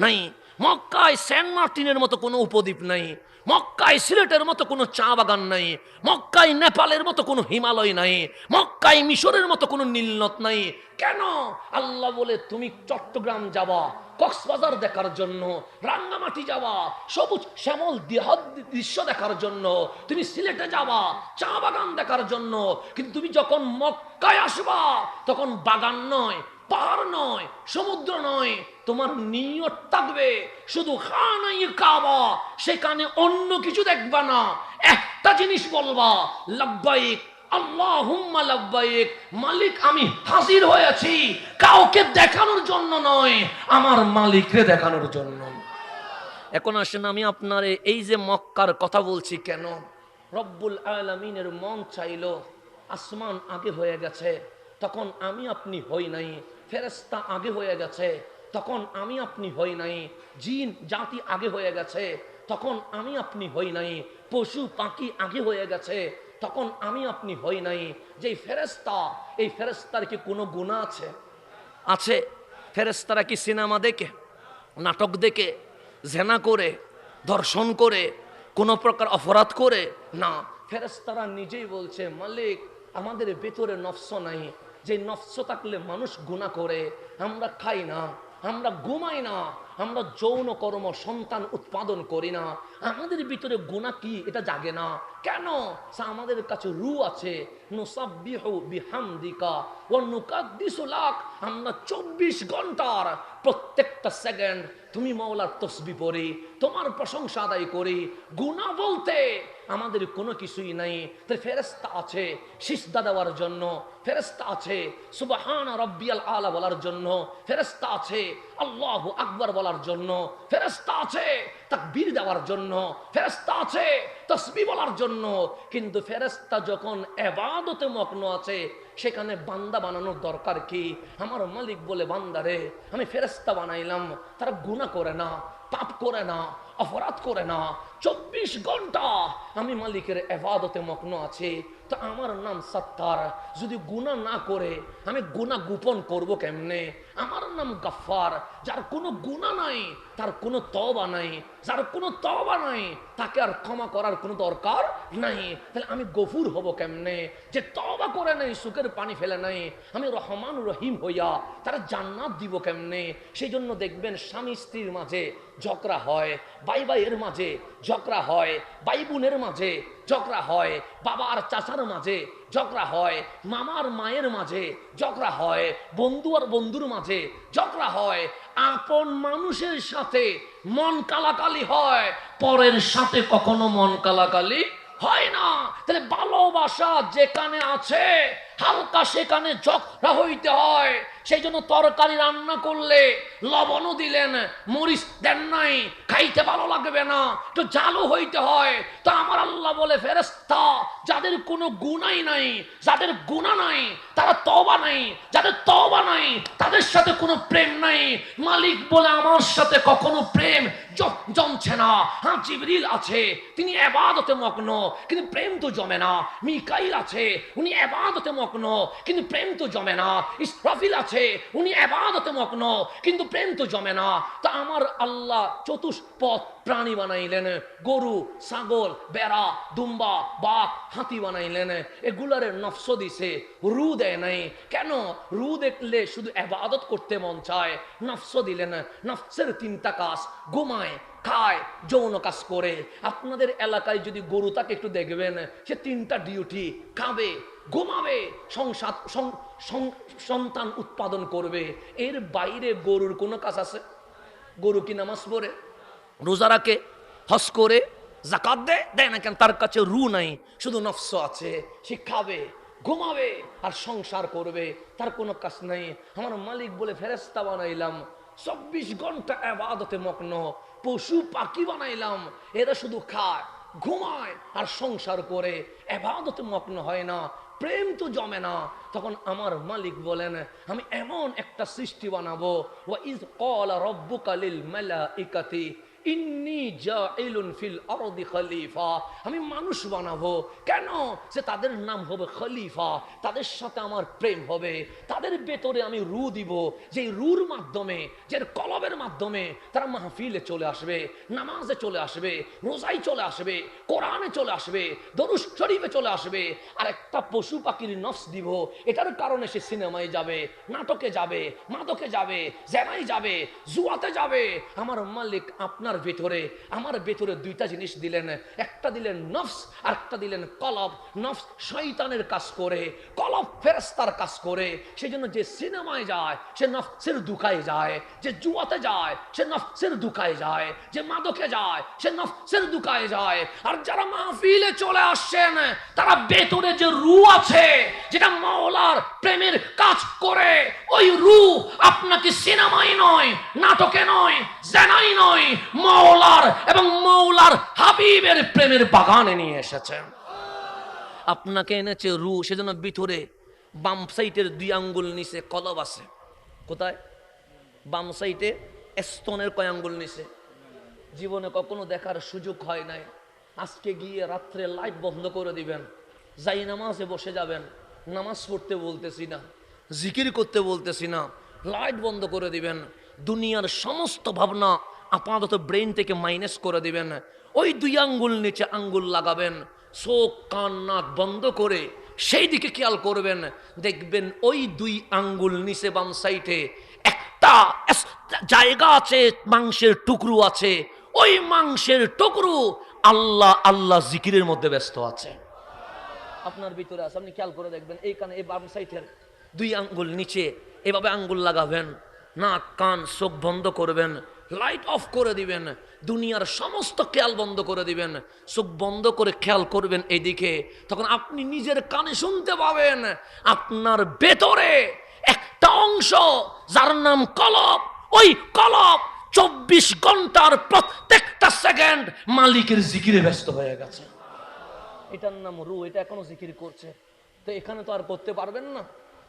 নাই। মক্কায় সেন্ট মার্টিনের মতো কোনো উপদ্বীপ নাই, মক্কায় সিলেটের মতো কোনো চা বাগান নাই, মক্কায় নেপালের মতো কোনো হিমালয় নাই, মক্কায় মিশরের মতো কোনো নীলনদ নাই। কেন? আল্লাহ বলে, তুমি চট্টগ্রাম যাবা কক্সবাজার দেখার জন্য, রাঙ্গামাটি যাওয়া সবুজ শ্যামল দৃশ্য দেখার জন্য, তুমি সিলেটে যাওয়া চা বাগান দেখার জন্য, কিন্তু তুমি যখন মক্কায় আসবা তখন বাগান নয়, পাহাড় নয়, সমুদ্র নয়, তোমার নিয়ত থাকবে শুধু খানায়ে কাবা। সেখানে অন্য কিছু দেখবা না, একটা জিনিস বলবা, লাব্বাইক আল্লাহুম্মা লাব্বাইক। মালিক, আমি হাজির হয়েছি কাউকে দেখানোর জন্য নয়, আমার মালিককে দেখানোর জন্য। এখন আসেন, আমি আপনার এই যে মক্কার কথা বলছি কেন? রব্বুল আলামিনের মন চাইলো, আসমান আগে হয়ে গেছে তখন আমি আপনি হই নাই, ফেরেশতা আগে হয়ে গেছে তখন আমি আপনি হই নাই, জিন জাতি আগে হয়ে গেছে তখন আমি আপনি হই নাই, পশু পাখি আগে হয়ে গেছে তখন আমি আপনি হই নাই। যে ফেরেশতা, এই ফেরেশতার কি কোনো গুনাহ আছে? আছে? ফেরেশতারা কি সিনেমা দেখে, নাটক দেখে, জেনা করে, ধর্ষণ করে, কোনো প্রকার অপরাধ করে? না। ফেরেশতারা নিজেই বলছে, মালিক, আমাদের ভেতরে নফস নাই, যে নফস থাকলে মানুষ গুনাহ করে। আমরা খাই না, আমরা ঘুমাই না, আমরা যৌন কর্ম সন্তান উৎপাদন করি না, আমাদের ভিতরে গুনাহ কি এটা জাগে না কেন? আমাদের কাছে রু আছে, নুসাব্বিহু বিহামদিকা ওয়া নুকাদ্দিসু লাক। আমরা 24 ঘন্টার প্রত্যেকটা সেকেন্ড তুমি মাওলার তসবিহ পড়ি, তোমার প্রশংসা আদায় করি। গুনাহ বলতে আমাদের কোনো কিছুই নাই। তো ফেরেশতা আছে সিজদা দেওয়ার জন্য, ফেরেশতা আছে সুবহানা রাব্বিয়াল আলা বলার জন্য, ফেরেশতা আছে আল্লাহু আকবার বলার জন্য, ফেরেশতা আছে তাকবীর দেওয়ার জন্য, ফেরেশতা আছে তাসবিহ বলার জন্য। কিন্তু ফেরেশতা যখন ইবাদতে মগ্ন আছে সেখানে বান্দা বানানোর দরকার কি? আমার মালিক বলে, বান্দারে আমি ফেরেশতা বানাইলাম, তারা গুনাহ করে না, পাপ করে না, অপরাধ করে না, 24 ঘন্টা আমি মালিকের ইবাদতে মগ্ন আছি। তো আমার নাম সত্তার, যদি গুনাহ না করে আমি গুনাহ গোপন করব কেমনে? আমার নাম গফফার, যার কোনো গুনাহ নাই তার কোনো তওবা নাই, যার কোনো তওবা নাই তাকে আর ক্ষমা করার কোনো দরকার নাই। তাহলে আমি গফুর হব কেমনে? যে তওবা করে নাই, সুখের পানি ফেলে নাই, আমি রহমান রহিম হইয়া তারা জান্নাত দিব কেমনে? সেই জন্য দেখবেন স্বামী স্ত্রীর মাঝে ঝগড়া হয়, ভাই ভাইয়ের মাঝে ঝগড়া হয়, ভাই বোনের মাঝে ঝগড়া হয়, বাবা আর চাচার মাঝে ঝগড়া হয়, মামার মায়ের মাঝে ঝগড়া হয়, বন্ধু আর বন্ধুর মাঝে ঝগড়া হয়। আপন মানুষের সাথে মন কালাকালি হয়, পরের সাথে কখনো মন কালাকালি হয় না। তাহলে ভালোবাসা যেখানে আছে হালকা সেখানে ঝগড়া হইতে হয়। সেই জন্য তরকারি রান্না করলে লবণও দিলেন, মরিচ দেন নাই, খাইতে ভালো লাগবে না, তো জালও হইতে হয়। তো আমার আল্লাহ বলে, ফেরেশতা যাদের কোনো গুনাই নাই, যাদের গুনাহ নাই তারা তওবা নাই, যাদের তওবা নাই তাদের সাথে কোনো প্রেম নাই। মালিক বলে, আমার সাথে কখনো প্রেম জমছে না। হ্যাঁ, জিবরিল আছে, তিনি ইবাদতে মগ্ন, কিন্তু প্রেম তো জমে না। মিকাইল আছে, উনি ইবাদতে মগ্ন, কিন্তু প্রেম তো জমে না। ইসরাফিল আছে, উনি ইবাদতে মগ্ন, কিন্তু প্রেম তো জমে না। তা আমার আল্লাহ চতুষ্পদ প্রাণী বানাইলেন, গরু, ছাগল, বেড়া, দুম্বা, বাঘ, হাতি বানাইলেন। এগুলার নফস দিছে, রু দেয় নাই। কেন? রু দেখলে শুধু ইবাদত করতে মন চায়। নফস দিলেন, নফসের 3টা কাজ, ঘুমায়, খায়, যৌন কাজ করে। আপনাদের এলাকায় যদি গরু থাকে একটু দেখবেন, সে 3টা ডিউটি, খাবে, ঘুমাবে, সন্তান উৎপাদন করবে। এর বাইরে গরুর কোনো কাজ আছে? গরু কি নামাজ পড়ে, রোজা রাখে, হজ করে, যাকাত দেয় না কেন? তার কাছে রু নাই, শুধু নফস আছে। সে খাবে, ঘুমাবে আর সংসার করবে, তার কোনো কাজ নাই। আমার মালিক বলে, ফেরেশতা বানাইলাম 24 ঘন্টা ইবাদতে মগ্ন, পশু পাখি বানাইলাম, এরা শুধু খায়, ঘুমায় আর সংসার করে, ইবাদতে মগ্ন হয় না, প্রেম তো জমে না। তখন আমার মালিক বলেন, আমি এমন একটা সৃষ্টি বানাবো, ওয়া ইজ ক্বালা রাব্বুকা লিল মালাইকাতি ইন্নী জাইলুন ফিল আরদি খলিফা। আমি মানুষ বানাবো, কেন? যে তাদের নাম হবে খলিফা, তাদের সাথে আমার প্রেম হবে, তাদের ভেতরে আমি রু দিব, যে রুর মাধ্যমে, যে কলবের মাধ্যমে তারা মাহফিলে চলে আসবে, নামাজে চলে আসবে, রোজায় চলে আসবে, কোরআনে চলে আসবে, দরুদ শরীফে চলে আসবে। আর একটা পশু পাখির নফস দিব, এটার কারণে সে সিনেমায় যাবে, নাটকে যাবে, মাদকে যাবে, জেনায় যাবে, জুয়াতে যাবে। আমার মালিক আপনার ভেতরে, আমার ভেতরে 2টা জিনিস দিলেন, একটা দিলেন নফস, আর একটা দিলেন কলব। নফস শয়তানের কাজ করে, কলব ফেরেশতার কাজ করে। সেই জন্য যে সিনেমায় যায় সে নফসের দুখায় যায়, যে জুয়াতে যায় সে নফসের দুখায় যায়, যে মাদকে যায় সে নফসের দুখায় যায়। আর যারা মাহফিলে চলে আসছেন তারা ভেতরে যে রু আছে, যেটা মাওলার প্রেমের কাজ করে, ওই রু আপনাকে সিনেমায় নয়, নাটকে নয়, জেনাই নয়, মাওলার এবং মাওলার হাবিবের প্রেমের বাগানে নিয়ে এসেছেন। আপনাকে এনেছে রু, সেজন্য ভিতরে বাম সাইডের 2 আঙ্গুল নিচে কলব আছে। কোথায়? বাম সাইডে স্তনের কয় আঙ্গুল নিচে। জীবনে কখনো দেখার সুযোগ হয় নাই, আজকে গিয়ে রাত্রে লাইট বন্ধ করে দিবেন, যাই নামাজে বসে যাবেন। নামাজ পড়তে বলতেছি না, জিকির করতে বলতেছি না, লাইট বন্ধ করে দিবেন। দুনিয়ার সমস্ত ভাবনা আপাতত ব্রেন থেকে মাইনাস করে দিবেন। ওই 2 আঙ্গুল নিচে আঙ্গুল লাগাবেন, চোখ কান নাক বন্ধ করে সেই দিকে খেয়াল করবেন। দেখবেন ওই 2 আঙ্গুল নিচে বাম সাইডে একটা একটা জায়গা আছে, মাংসের টুকরো আছে, ওই মাংসের টুকরো আল্লাহ আল্লাহ জিকিরের মধ্যে ব্যস্ত আছে। আপনার ভিতরে আছে, আপনি খেয়াল করে দেখবেন, এইখানে এই বাম সাইডের 2 আঙ্গুল নিচে এভাবে আঙ্গুল লাগাবেন, নাক কান চোখ বন্ধ করবেন, লাইট অফ করে দিবেন, দুনিয়ার সমস্ত খেয়াল বন্ধ করে দিবেন, চোখ বন্ধ করে খেয়াল করবেন এইদিকে। তখন আপনি নিজের কানে শুনতে পাবেন আপনার ভেতরে একটা অংশ যার নাম কলব, ওই কলব 24 ঘন্টার প্রত্যেকটা সেকেন্ড মালিকের জিকিরে ব্যস্ত হয়ে গেছে। এটার নাম রূহ, এটা এখনো জিকির করছে। তো এখানে তো আর করতে পারবেন না,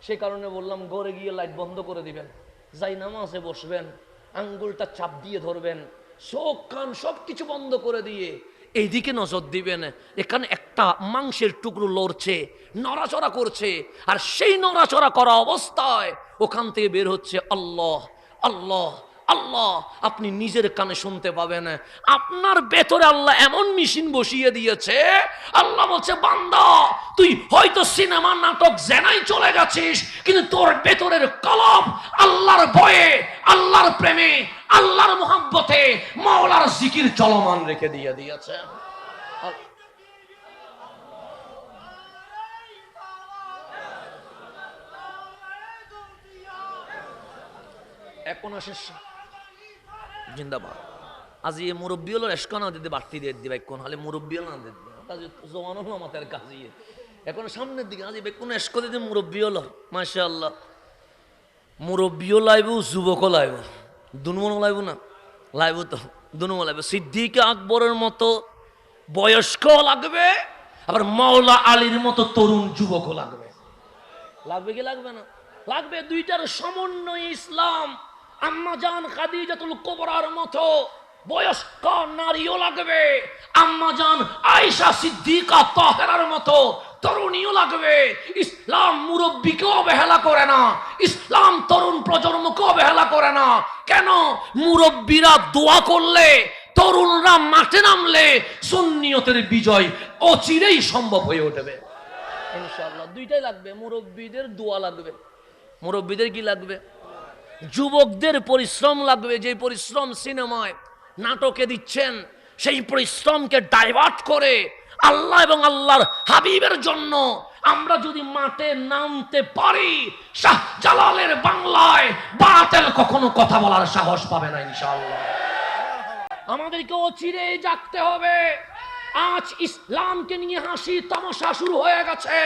সে কারণে বললাম ঘরে গিয়ে লাইট বন্ধ করে দিবেন, যাই নামাজে বসবেন, আঙ্গুলটা চাপ দিয়ে ধরবেন, চোখ কান সবকিছু বন্ধ করে দিয়ে এইদিকে নজর দিবেন। এখানে একটা মাংসের টুকরো লড়ছে, নড়াচড়া করছে, আর সেই নড়াচড়া করা অবস্থায় ওখান থেকে বের হচ্ছে আল্লাহ আল্লাহ আল্লাহ। আপনি নিজের কানে শুনতে পাবেন। আপনার ভেতরে আল্লাহ এমন মেশিন বসিয়ে দিয়েছে, আল্লাহ বলছে বান্দা তুই হয়তো সিনেমা নাটক জেনাই চলে গেছিস, কিন্তু তোর ভেতরের কলব আল্লাহর ভয়ে, আল্লাহর প্রেমে, আল্লাহর মোহাব্বতে, মাওলার জিকির চলমান রেখে দিয়েছে। এখন আসে জিন্দাবাদ। আজ এই মুরব্বী হলো এসকনা দিতে বাড়তি দিয়ে দিবে, কোন হলে মুরব্বী হলো না দিতে কাজে জমান হলো আমাদের কাজে। এখন সামনের দিকে আজ কোন এসকো দিতে মুরব্বী হলো, মাশাআল্লাহ। মুরব্বীও লাইব, যুবকও লাইব, দুনুমন লাইব না, লাইব তো দুনুমন লাইব। সিদ্দিক আকবরের মতো বয়স্ক লাগবে, আবার মাওলা আলীর মতো তরুণ যুবকও লাগবে। লাগবে কি লাগবে না? লাগবে। দুইটার সমন্বয় ইসলাম। আম্মা জান খাদিজাতুল কুবরার মতো বয়স্ক নারীও লাগবে, আম্মা জান আয়েশা সিদ্দিকা তাহেরার মতো তরুণীও লাগবে। ইসলাম মুরব্বীকেও অবহেলা করে না, ইসলাম তরুণ প্রজন্মকেও অবহেলা করে না। কেন? মুরব্বীরা দোয়া করলে, তরুণরা মাঠে নামলে সুন্নিয়তের বিজয় অচিরেই সম্ভব হয়ে উঠবে ইনশাআল্লাহ। দুইটাই লাগবে, মুরব্বীদের দোয়া লাগবে, মুরব্বীদের কি লাগবে? যুবকদের পরিশ্রম লাগবে। যে পরিশ্রম সিনেমায় নাটকে দিচ্ছেন, সেই পরিশ্রমকে ডাইভার্ট করে আল্লাহ এবং আল্লাহর হাবিবের জন্য আমরা যদি মাঠে নামতে পারি, শাহজালালের বাংলায় বাতিল কখনো কথা বলার সাহস পাবে না ইনশাআল্লাহ। আমাদেরকে অচিরেই জাগতে হবে। আজ ইসলামকে নিয়ে হাসি তামাশা শুরু হয়ে গেছে,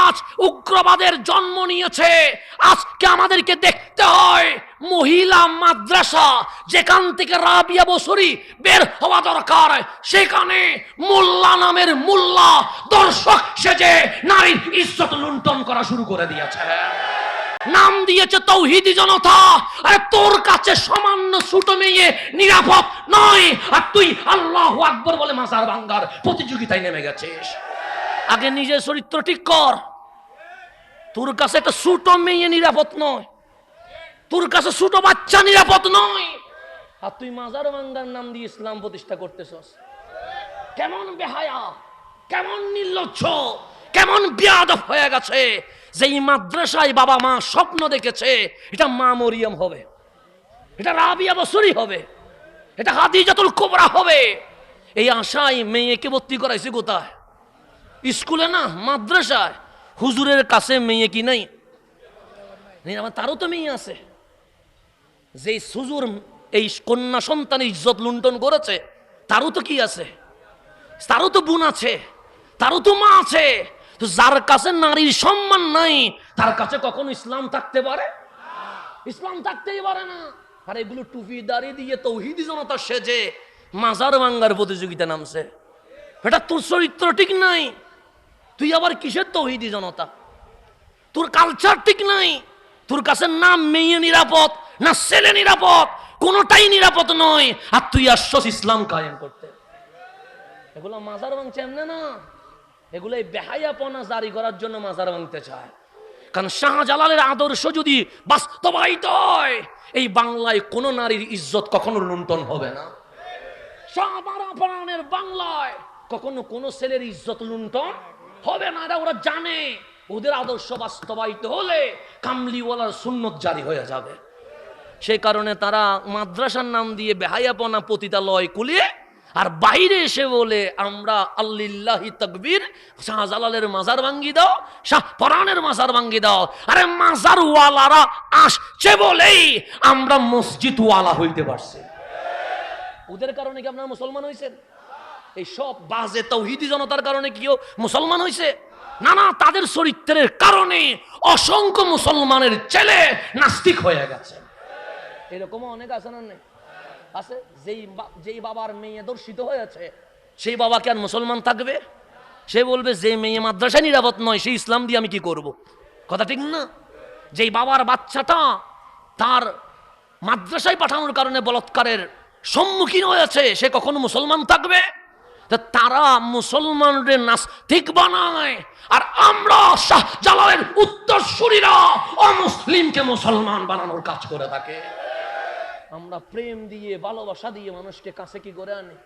আজ উগ্রবাদের জন্ম নিয়েছে। আজকে আমাদেরকে দেখতে হয় মহিলা মাদ্রাসা, যেখান থেকে রাবিয়া বসরি বের হওয়া দরকার, সেখানে মোল্লা নামের মোল্লা দর্শক সেজে নারীর ইজ্জত লুণ্ঠন করা শুরু করে দিয়েছে। নাম দিয়েছে তৌহিদি জনতা। আরে তোর কাছে সামান্য ছোট মেয়ে নিরাপদ নয়, আর তুই আল্লাহু আকবার বলে মাজার ভাঙ্গার প্রতিযোগিতায় নেমে গেছিস। আগে নিজের চরিত্র ঠিক কর। তোর কাছে একটা ছোট মেয়ে নিরাপদ নয়, তোর কাছে ছোট বাচ্চা নিরাপদ নয়, আর তুই মাজার ভাঙ্গার নাম দিয়ে ইসলাম প্রতিষ্ঠা করতেছস। কেমন বেহায়া, কেমন নির্লজ্জ, কেমন বেয়াদব হয়ে গেছে। যেই মাদ্রাসায় বাবা মা স্বপ্ন দেখেছে এটা মা মরিয়ম হবে, এটা রাবিয়া বসরি হবে, এটা খাদিজাতুল কুবরা হবে, এই আশায় মেয়েকে ভর্তি করাইছে কোথায়? স্কুলে না, মাদ্রাসায়। হুজুরের কাছে মেয়ে কি নাই? তারও তো মেয়ে আছে। যেই হুজুর এই কন্যা সন্তানের ইজ্জত লুণ্ঠন করেছে, তারও তো কি আছে? তারও তো বোন আছে, তারও তো মা আছে। তো যার কাছে নারীর সম্মান নাই, তার কাছে কখনো ইসলাম থাকতে পারে? ইসলাম থাকতেই পারে না। আর এগুলো টুপি দাড়ি দিয়ে তৌহিদি জনতা সেজে মাজার ভাঙ্গার প্রতিযোগিতা নামছে। এটা তোর চরিত্র ঠিক নাই, তুই আবার কিসের তৌহিদি জনতা? তোর কালচার ঠিক নাই। তোর কাছে না মেয়ে নিরাপদ, না ছেলে নিরাপদ, কোনোটাই নিরাপদ নয়, আর তুই আসছস ইসলাম কায়েম করতে। এগুলো মাজার ভাঙছে এমনি না, এগুলো এই বেহায়াপনা জারি করার জন্য মাজার ভাঙতে চায়। কারণ শাহজালালের আদর্শ যদি বাস্তবায়িত হয়, এই বাংলায় কোন নারীর ইজ্জত কখনো লুণ্ঠন হবে না। শাহজালালের বাংলায় কখনো কোন ছেলের ইজ্জত লুণ্ঠন হবে না। এটা ওরা জানে। ওদের আদর্শ বাস্তবায়িত হলে কামলিওয়ালার সুন্নত জারি হয়ে যাবে। সেই কারণে তারা মাদ্রাসার নাম দিয়ে বেহায়াপনা পতিতালয় কুলিয়ে আর বাইরে এসে বলে আমরা আল্লিল্লাহি তাকবীর, শাহজালালের মাজার ভাঙ্গি দাও, শাহ পরানের মাজার ভাঙ্গি দাও। আরে মাজার ওয়ালারা আসছে বলেই আমরা মসজিদ ওয়ালা হইতে পারছি। ওদের কারণে কি আপনারা মুসলমান হয়েছেন? এই সব বাজে তাওহীদি জনতার কারণে কিও মুসলমান হয়েছে? না না, তাদের চরিত্রের কারণে অসংখ্য মুসলমানের ছেলে নাস্তিক হয়ে গেছে। এরকমও অনেক আছে না? নেই আছে? যেই বাবার মেয়ে দর্শিত হয়েছে সেই বাবা কি আর মুসলমান থাকবে? সে বলবে যে মেয়ে মাদ্রাসায় নিরাপদ নয় সেই ইসলাম দিয়ে আমি কি করব? কথা ঠিক না? যেই বাবার বাচ্চাটা তার মাদ্রাসায় পাঠানোর কারণে বলাৎকারের সম্মুখীন হয়েছে সে কখনো মুসলমান থাকবে? তারা মুসলমানদের নাস্তিক বানায়, আর আমরা শাহজালালের উত্তরসূরিরা অমুসলিমকে মুসলমান বানানোর কাজ করে থাকে। আমরা প্রেম দিয়ে ভালোবাসা দিয়ে মানুষকে কাছে কি করে আনি,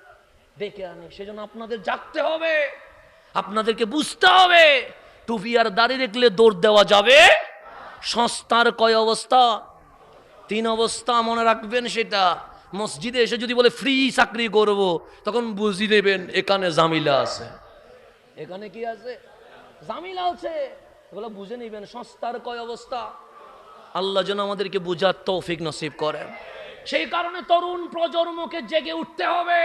ডেকে আনি। সেজন্য আপনাদের জাগতে হবে, আপনাদেরকে বুঝতে হবে টুপি আর দাড়ি রেখলে দৌড় দেওয়া যাবে। সংস্থার কয় অবস্থা? 3 অবস্থা মনে রাখবেন। সেটা মসজিদে এসে যদি বলে ফ্রি চাকরি করব, তখন বুঝি দেবেন এখানে জামিলা আছে। এখানে কি আছে? জামিলা আছে। এগুলো বুঝে নেবেন। সংস্থার কয় অবস্থা? আল্লাহ যেন আমাদেরকে বুঝার তৌফিক নসিব করেন। সেই কারণে তরুণ প্রজন্মকে জেগে উঠতে হবে।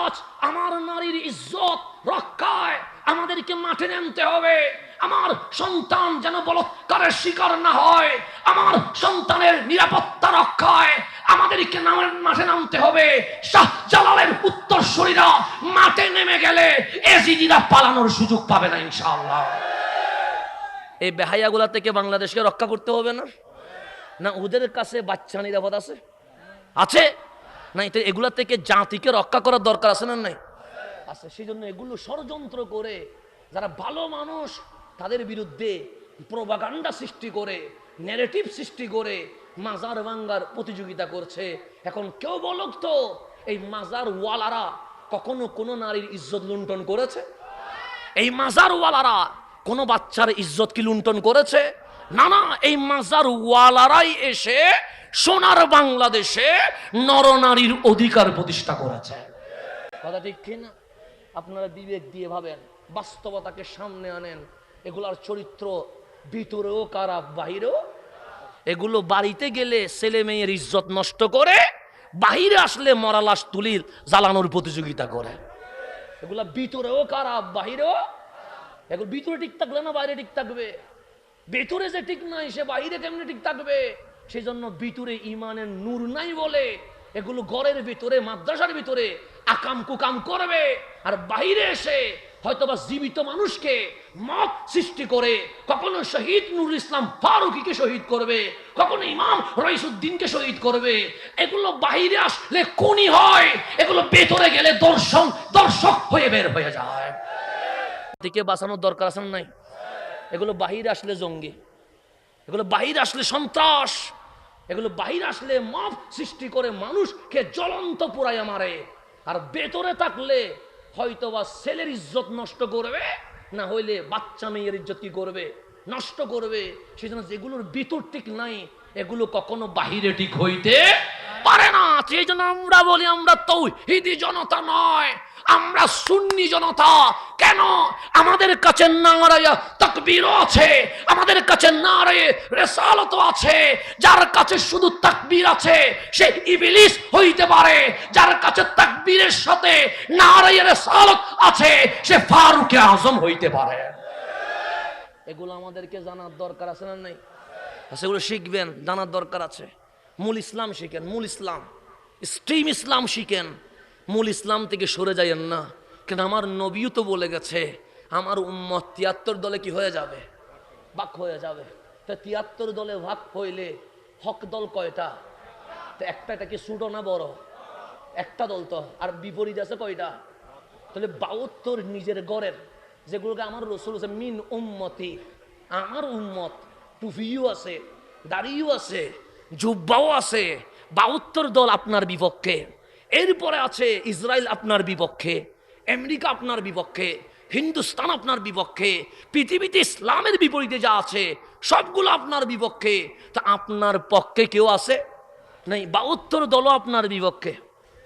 আজ আমার নারীর ইজ্জত রক্ষায় আমাদেরকে মাঠে নামতে হবে। আমার সন্তান যেন বলাৎকারের শিকার না হয়, আমার সন্তানের নিরাপত্তা রক্ষায় আমাদেরকে মাঠে নামতে হবে। শাহজালালের উত্তরসূরিরা মাঠে নেমে গেলে এজিদিরা পালানোর সুযোগ পাবে না ইনশাআল্লাহ। এই বেহায়াগুলা থেকে বাংলাদেশকে রক্ষা করতে হবে না? না ওদের কাছে বাচ্চা নিরাপদ আছে? আছে না? এগুলা থেকে জাতিকে রক্ষা করার দরকার আছে না? নাই আছে। সেই জন্য এগুলো ষড়যন্ত্র করে যারা ভালো মানুষ তাদের বিরুদ্ধে প্রোপাগান্ডা সৃষ্টি করে, ন্যারেটিভ সৃষ্টি করে মাজার ভাঙ্গার প্রতিযোগিতা করছে। এখন কেউ বলুক তো, এই মাজার ওয়ালারা কখনো কোনো নারীর ইজ্জত লুণ্ঠন করেছে? এই মাজার ওয়ালারা কোনো বাচ্চার ইজ্জত কি লুণ্ঠন করেছে? না না, এই মাজার ওয়ালারাই এসে সোনার বাংলাদেশে নরনারীর অধিকার প্রতিষ্ঠা করেছে। কথা ঠিক কিনা? আপনারা বিবেক দিয়ে ভাবেন, বাস্তবতাকে সামনে আনেন। এগুলার চরিত্র ভিতরেও খারাপ, বাহিরেও। এগুলো বাড়িতে গেলে ছেলে মেয়ের ইজ্জত নষ্ট করে, বাহিরে আসলে মরা লাশ তুলির জ্বালানোর প্রতিযোগিতা করে। এগুলা ভিতরেও খারাপ, বাহিরেও। এগুলো ভিতরে ঠিক থাকলে না বাইরে ঠিক থাকবে? ভিতরে যে ঠিক নাই সে বাহিরে কেমনে ঠিক থাকবে? সেই জন্য ভিতরে ইমানের নূর নাই বলে এগুলো ঘরের ভিতরে মাদ্রাসার ভিতরে আকাম কুকাম করবে, আর বাইরে এসে হয়তোবা জীবিত মানুষকে মত সৃষ্টি করে কখনো শহীদ নুরুল ইসলাম ফারুকীকে শহীদ করবে, কখনো ইমাম রইসুদ্দিনকে শহীদ করবে। এগুলো বাইরে আসলে খুনি হয়, এগুলো ভেতরে গেলে দর্শক হয়ে বের হয়ে যায়। থেকে বাঁচানোর দরকার আছে না? নাই। এগুলো বাহিরে আসলে জঙ্গি, এগুলো বাহিরে আসলে সন্ত্রাস, এগুলো বাহিরে আসলে মব সৃষ্টি করে মানুষকে জ্বলন্ত পোড়াইয়া মারে। আর ভেতরে থাকলে হয়তোবা ছেলের ইজ্জত নষ্ট করবে, না হইলে বাচ্চা মেয়ের ইজ্জত কি করবে? নষ্ট করবে। সেই জন্য যেগুলোর ভিতর ঠিক নাই এগুলো কখনো বাহিরে ঠিক হইতে পারে না। সেই জন্য আমরা বলি আমরা তাওহীদি জনতা নয়, আমরা সুন্নি জনতা। কেন? আমাদের কাছে নারায়ে তাকবীর আছে, আমাদের কাছে নারায়ে রিসালাত আছে। যার কাছে শুধু তাকবীর আছে সে ইবলিস হইতে পারে, যার কাছে তাকবীরের সাথে নারায়ে রিসালাত আছে সে ফারুকে আজম হইতে পারে। এগুলো আমাদেরকে জানার দরকার আছে না? নাই। সেগুলো শিখবেন, জানার দরকার আছে। মূল ইসলাম শিখেন, মূল ইসলাম, স্ট্রিম ইসলাম শিখেন। মূল ইসলাম থেকে সরে যাইয়েন না। কেন? আমার নবীও তো বলে গেছে আমার উম্মত 73 দলে কি হয়ে যাবে? ভাগ হয়ে যাবে। তা 73 দলে ভাগ হইলে হক দল কয়টা? তো একটা কি ছোট না বড়? একটা দল তো। আর বিপরীত আছে কয়টা? তাহলে 72 নিজের গড়ের, যেগুলোকে আমার রাসূল আছে মিন উম্মতি, আমার উম্মত। টুপিও আছে, দাড়িও আছে, জুব্বাও আছে। 72 দল আপনার বিপক্ষে। এরপরে আছে ইসরায়েল আপনার বিপক্ষে, আমেরিকা আপনার বিপক্ষে, হিন্দুস্তান আপনার বিপক্ষে, পৃথিবীতে ইসলামের বিপরীতে যা আছে সবগুলো আপনার বিপক্ষে। তা আপনার পক্ষে কেউ আছে? নেই। 72 দলও আপনার বিপক্ষে।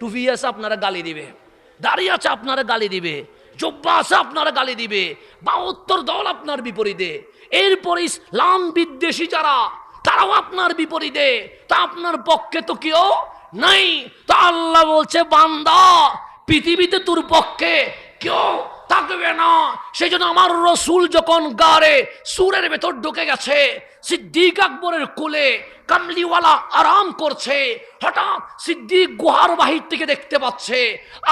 টুপি আছে আপনারা গালি দিবে, দাঁড়িয়ে আছে আপনারা গালি দিবে, জব্বা আছে আপনারা গালি দিবে। 72 দল আপনার বিপরীতে। এরপরে ইসলাম বিদ্বেষী যারা, তারাও আপনার বিপরীতে। তা আপনার পক্ষে তো কেউ নাই। তা আল্লাহ বলছে, বান্দা পৃথিবীতে তোর পক্ষে কেউ থাকবে না। সেই জন্য আমার রসুল যখন গারে সুরের ভেতর ঢুকে গেছে, সিদ্দিক আকবরের কোলে কামলিওয়ালা আরাম করছে, হঠাৎ সিদ্দিক গুহার বাহির থেকে দেখতে পাচ্ছে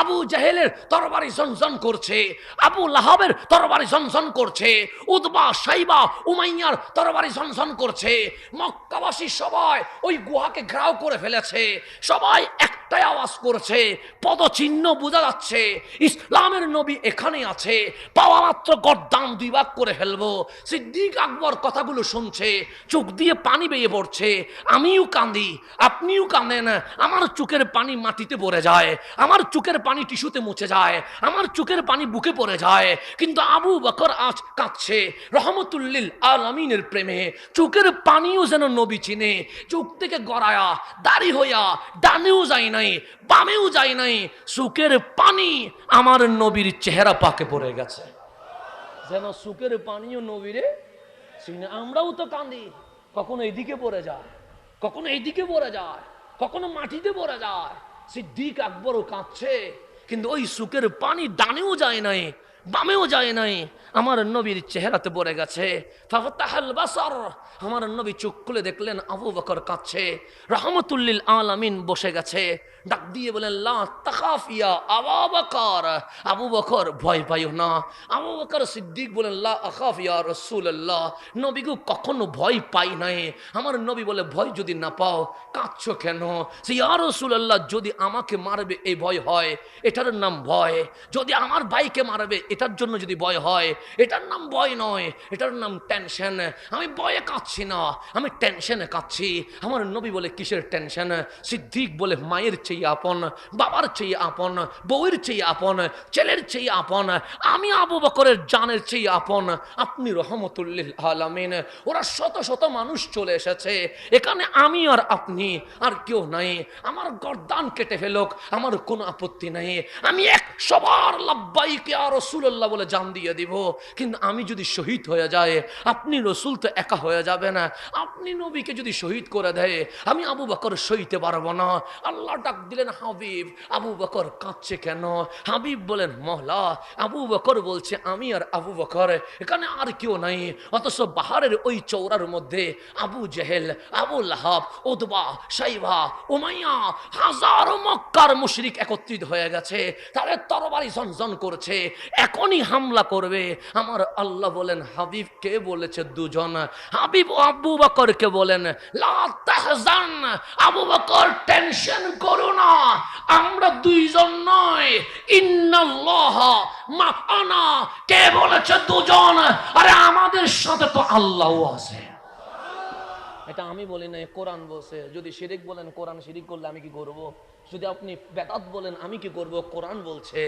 আবু জাহেলের তরবারি ঝনঝন করছে, আবু লাহাবের তরবারি ঝনঝন করছে, উতবা সাইবা উমাইয়ার তরবারি ঝনঝন করছে। মক্কাবাসী সবাই ওই গুহাকে ঘেরাও করে ফেলেছে, সবাই একটাই আওয়াজ করছে, পদচিহ্ন বোঝা যাচ্ছে ইসলামের নবী এখানে আছে, পাওয়া মাত্র গর্দান দুই ভাগ করে ফেলবো। সিদ্দিক আকবর কথাগুলো শুনছে, চোখ দিয়ে পানি বেয়ে পড়ছে। আমিও কাঁদি, আপনিও কাঁদেন, আমার চোখের পানি মাটিতে পড়ে যায়, আমার চোখের পানি টিস্যুতে মুছে যায়, আমার চোখের পানি বুকে পড়ে যায়। কিন্তু আবু বকর আজ কাঁদছে রহমতুল্লিল আলামিনের প্রেমে, চোখের পানিও যেন নবী চিনে। চোখ থেকে গড়ায়া দাড়ি হইয়া ডানেও যায় নাই বামেও যায় নাই, চোখের পানি আমার নবীর চেহারা পাকে পড়ে গেছে, যেন চোখের পানিও নবীরে চিনে। আমরাও তো কাঁদি, কখনো এইদিকে পড়ে যায়, কখনো এইদিকে পড়ে যায়, কখনো মাটিতে পড়ে যায়। সিদ্দিক আকবরও কাঁদছে, কিন্তু ওই চোখের পানি ডানেও যায় নাই বামেও যায় নাই, আমার নবীর চেহারাতে পড়ে গেছে। ফাফতাহাল বাসার, আমার নবী চোখ খুলে দেখলেন আবু বকর কাঁদছে, রহমতুল্লিল আলামিন বসে গেছে। ডাক দিয়ে বলেন, লা তাখাফ ইয়া আবু বকর, আবু বকর ভয় পাইও না। আবু বকর সিদ্দিক বলেন, লা আখাফ ইয়া রাসূলুল্লাহ, নবী গো কখনো ভয় পাই নাই। আমার নবী বলে, ভয় যদি না পাও কাঁদছো কেন? সে ইয়া রাসূলুল্লাহ, যদি আমাকে মারবে এই ভয় হয়, এটার নাম ভয়। যদি আমার ভাইকে মারবে এটার জন্য যদি ভয় হয়, এটার নাম ভয় নয়, এটার নাম টেনশন। আমি ভয়ে কাঁদছি না, আমি টেনশনে কাঁদছি। আমার নবী বলে, কিসের টেনশন? সিদ্দিক বলে, মায়ের চেয়ে আপন, বাবার চেয়ে আপন, বউয়ের চেয়ে আপন, ছেলের চেয়ে আপন, আমি আবু বকরের জানের চেয়ে আপন, আপনি রহমতুল্লিল আলামিন। ওরা শত শত মানুষ চলে এসেছে এখানে, আমি আর আপনি আর কেউ নাই। আমার গর্দান কেটে ফেলুক, আমার কোনো আপত্তি নাই, আমি 100 বার লাব্বাইক ইয়া রাসূলুল্লাহ বলে জান দিয়ে দিব। কিন্তু আমি যদি শহীদ হয়ে যায়, আপনি রসুল তো একা হয়ে যাবে না, আপনি নবীকে যদি শহীদ করে দেয়, আমি আবু বকর সইতে পারবো না। আল্লাহ ডাক দিলেন, হাবিব আবু বকর কাঁদছে কেন? হাবিব বলেন, মহলা আবু বকর বলছে আমি আর আবু বকর, এখানে আর কেউ নাই। অথচ বাহারের ওই চৌরার মধ্যে আবু জেহেল, আবু লাহাব, উতবা সাইবা উমাইয়া, হাজারো মক্কার মুশরিক একত্রিত হয়ে গেছে, তাদের তরবারি ঝনঝন করছে, এখনই হামলা করবে। আমার আল্লাহ বলেন, হাবিব কে বলেছে দুজন? হাবিব আবু বকরকে বলেন, লা তাহজান, আবু বকর টেনশন করো না, আমরা দুইজন নয়, ইন্নাল্লাহ মাআনা। কে বলেছে দুজন? আরে আমাদের সাথে তো আল্লাহও আছে। এটা আমি বলি না, কোরআন বলছে। যদি শিরিক বলেন, কোরআন শিরিক করলে আমি কি করব? যদি আপনি বেদাত বলেন, আমি কি করব? কোরআন বলছে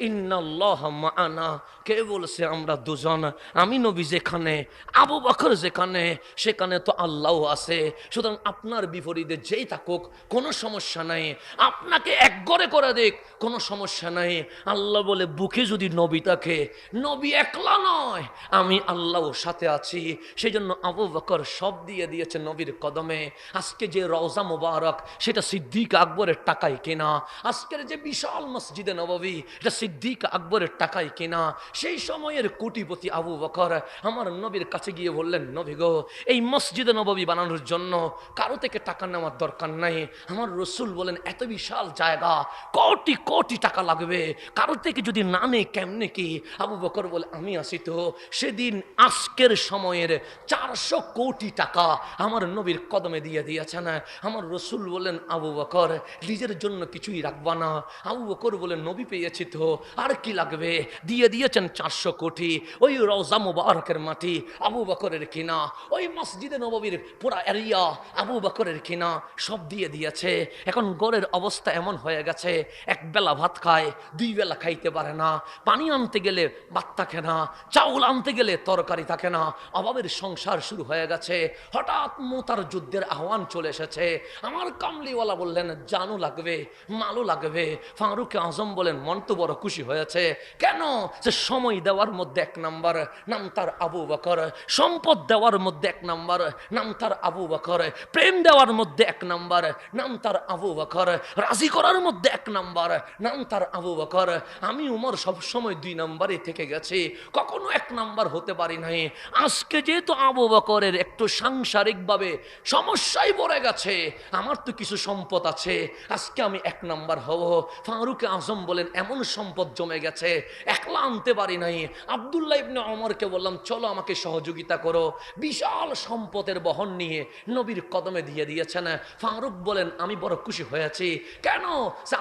ইন্নাল্লাহ মাআনা। কে বলছে আমরা দুজন? আমি নবী যেখানে, আবু বকর যেখানে, সেখানে তো আল্লাহ আছে। সুতরাং আপনার বিপরীতে যেই থাকুক কোনো সমস্যা নাই, আপনাকে একগরে করে দিক কোনো সমস্যা নাই। আল্লাহ বলে, বুকে যদি নবী থাকে, নবী একলা নয়, আমি আল্লাহর সাথে আছি। সেই জন্য আবু বকর সব দিয়ে দিয়েছে নবীর কদমে। আজকে যে রওজা মুবারক, সেটা সিদ্দিক আকবরের টাকায় কেনা। আজকের যে বিশাল মসজিদে নববী, এটা সিদ্দিক আকবরের টাকায় কেনা। সেই সময়ের কোটিপতি আবু বকর আমার নবীর কাছে গিয়ে বললেন, নবী গো, এই মসজিদে নববী বানানোর জন্য কারো থেকে টাকা নেওয়ার দরকার নাই। আমার রসুল বলেন, এত বিশাল জায়গা, কোটি কোটি টাকা লাগবে, কারো থেকে যদি না নেই কেমনে কি? আবু বকর বলে, আমি আসি তো। সেদিন আজকের সময়ের 400 কোটি টাকা আমার নবীর কদমে দিয়ে দিয়েছেন। আমার রসুল বললেন, আবু বকর নিজের জন্য কিছুই রাখবা না? আবু বকর বলে নবী পেয়েছি তো, আর কি লাগবে? দিয়ে দিয়েছেন 400 কোটি। ওই রওজা মুবারকের মাটি আবু বকরের কিনা, ওই মসজিদে নববীর পুরা এরিয়া আবু বকরের কিনা, সব দিয়ে দিয়েছে। এখন গড়ের অবস্থা এমন হয়ে গেছে, এক বেলা ভাত খায়, 2 বেলা খাইতে পারে না। পানি আনতে গেলে ভাত থাকে না, চাউল আনতে গেলে তরকারি থাকে না, অভাবের সংসার শুরু হয়ে গেছে। হঠাৎ মোতার যুদ্ধের আহ্বান চলে এসেছে। আমার কামলিওয়ালা বললেন জানও লাগবে, মালও লাগবে। ফারুক আজম বলেন মন তো বড় খুশি হয়েছে। কেন? যে সময় দেওয়ার মধ্যে 1 নাম্বার, নাম তার আবু বকর। সম্পদ দেওয়ার মধ্যে 1 নাম্বার, নাম তার আবু বকর। প্রেম দেওয়ার মধ্যে 1 নাম্বার, নাম তার আবু বকর। রাজি করার মধ্যে 1 নাম্বার, নাম তার আবু বকর। আমি উমর সবসময় 2 নাম্বারে থেকে গেছি, কখনো 1 নাম্বার হতে পারি নাই। আজকে যেহেতু আবু বকরের একটু সাংসারিকভাবে সমস্যায় পড়ে গেছে, আমার তো কিছু সম্পদ আছে, আজকে আমি 1 নাম্বার হব। ফারুক আজম বলেন এমন সম্পদ জমে গেছে, একলা আনতে পারি নাই। আব্দুল্লাহ ইবনে ওমরকে বললাম চলো আমাকে সহযোগিতা করো। বিশাল সম্পদের বহন নিয়ে নবীর কদমে দিয়ে দিয়েছেন। ফারুক বলেন আমি বড় খুশি হয়েছি। কেন?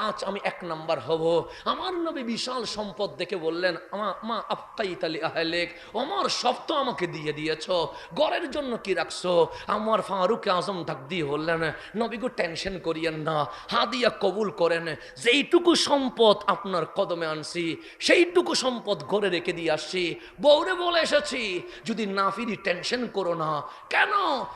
আজ আমি 1 নাম্বার হব। আমার নবী বিশাল সম্পদ দেখে বললেন মা আবকাইত আলি আহলিক, ওমর সব তো আমাকে দিয়ে দিয়েছো, ঘরের জন্য কি রাখছো? আমার ফারুক আজম ডাক দিয়ে বললেন নবী গো টেনশন করিয়েন না, হাদিয়া কবুল করেন। যেইটুকু সম্পদ আপনার কদমে আনছি সেইটুকু সম্পদ ঘরে রেখে দিয়ে আসছি। বউরে বলে এসেছি যদি না ফিরি টেনশন করো না। কেন?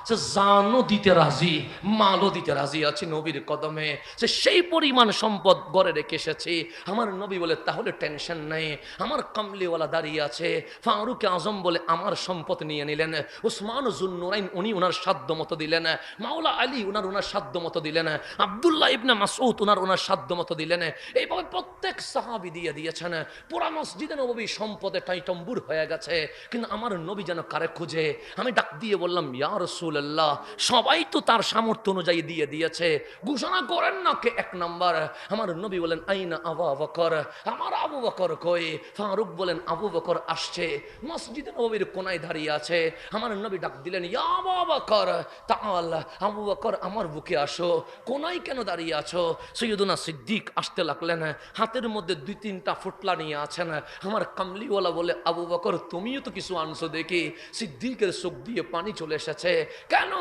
সে জানও দিতে রাজি, মালও দিতে রাজি আছি নবীর কদমে। সে সেই পরিমাণ সম্পদ ঘরে রেখে এসেছি। আমার নবী বলে তাহলে টেনশন নেই। আমার কামলিওয়ালা দাঁড়িয়ে আছে। ফারুক আজম বলে আমার সম্পদ নিয়ে নিলেন। উসমান জুন্নুরাইন উনি ওনার সাধ্য মতো দিলেন। মাওলা আলী ওনার সাধ্য মতো দিলেন। আব্দুল্লাহ ইবনে মাসউদ ওনার সাধ্য মতো দিলেন। এইভাবে প্রত্যেক সাহাবী দিয়ে দিয়েছেন। পুরা মসজিদে নববী সম্পদে টাইটম্বুর হয়ে গেছে। কিন্তু আমার নবী যেন কারে খুঁজে। আমি ডাক দিয়ে বললাম ইয়া রাসূলুল্লাহ, সবাই তো তার সামর্থ্য অনুযায়ী দিয়ে দিয়েছে, ঘোষণা করেন না কে 1 নাম্বার? আমার নবী বলেন আইনা আবু বকর, আমার আবু বকর কই? ফারুক বলেন আবু বকর আসছে, মসজিদে নববীর কোনায় দাঁড়িয়ে আছে। আমার নবী ডাক দিলেন ইয়া আবু বকর তাআল, আবু বকর আমার বুকে আসো। কোনায় কেন দাঁড়িয়ে আছো? সৈয়দুনা সিদ্দিক আসতে লাগলেন, হাতের মধ্যে 2-3টা ফুটলা নিয়ে আছেন। আমার কামলিওয়ালা বলে আবু বকর তুমিও তো কিছু আনছো দেখি। সিদ্দিকের চোখ দিয়ে পানি চলে এসেছে। কেন?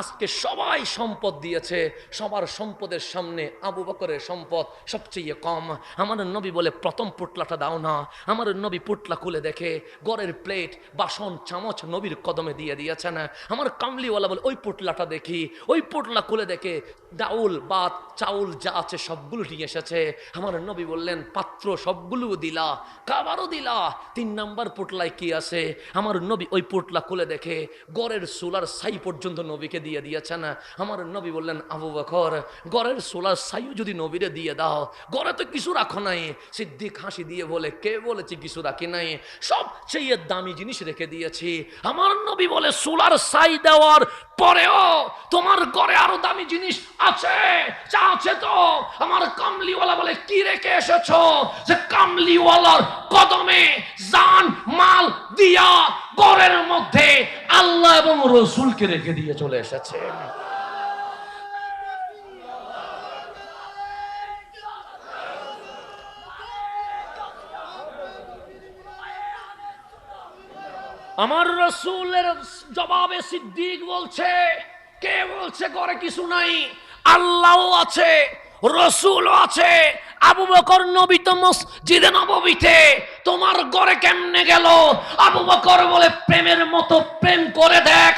আজকে সবাই সম্পদ দিয়েছে, সবার সম্পদের সামনে আবু বকরের সম্পদ সবচেয়ে কম। আমার নবী বলে প্রথম পুটলাটা দাও না। আমার নবী পুটলা খুলে দেখে গড়ের প্লেট বাসন চামচ নবীর কদমে দিয়ে দিয়েছেন। আমার কামলিওয়ালা বলে ওই পুটলাটা দেখি। ওই পুটলা খুলে দেখে ডাউল ভাত চাউল যা আছে সবগুলো নিয়ে এসেছে। আমার নবী বললেন পাত্র সবগুলো দিলা, খাবারও দিলা, 3 নাম্বার পুটলায় কি আছে? আমার নবী ওই পুটলা খুলে দেখে গড়ের সোলার ছাই পর্যন্ত নবীকে দিয়ে দিয়েছেন। আমার নবী বললেন আবু বকর গড়ের সোলার ছাইও যদি নবীরে দিয়ে দাও, গড়ে তো কিছু রাখো নাই। সিদ্দিক হাসি দিয়ে বলে কে বলেছি কিছু রাখি নাই, সবচেয়ে দামি জিনিস রেখে দিয়েছি। আমার নবী বলে সোলার ছাই দেওয়ার পরেও তোমার ঘরে আরো দামি জিনিস আছে, যা আছে তো? আমার কামলিওয়ালা বলে কি রেখে এসেছো? যে কামলিওয়ালার কদমে জান মাল দিয়া ঘরের মধ্যে আল্লাহ এবং রসুলকে রেখে দিয়ে চলে এসেছে। আমার রসুলের জবাবে সিদ্দিক বলছে কে বলছে ঘরে কিছু নাই? আল্লাহও আছে, রসুলও আছে। আবু বকর নবী তো মসজিদে নববীতে, তোমার ঘরে কেমনে গেল? আবু বকর বলে প্রেমের মতো প্রেম করে দেখ,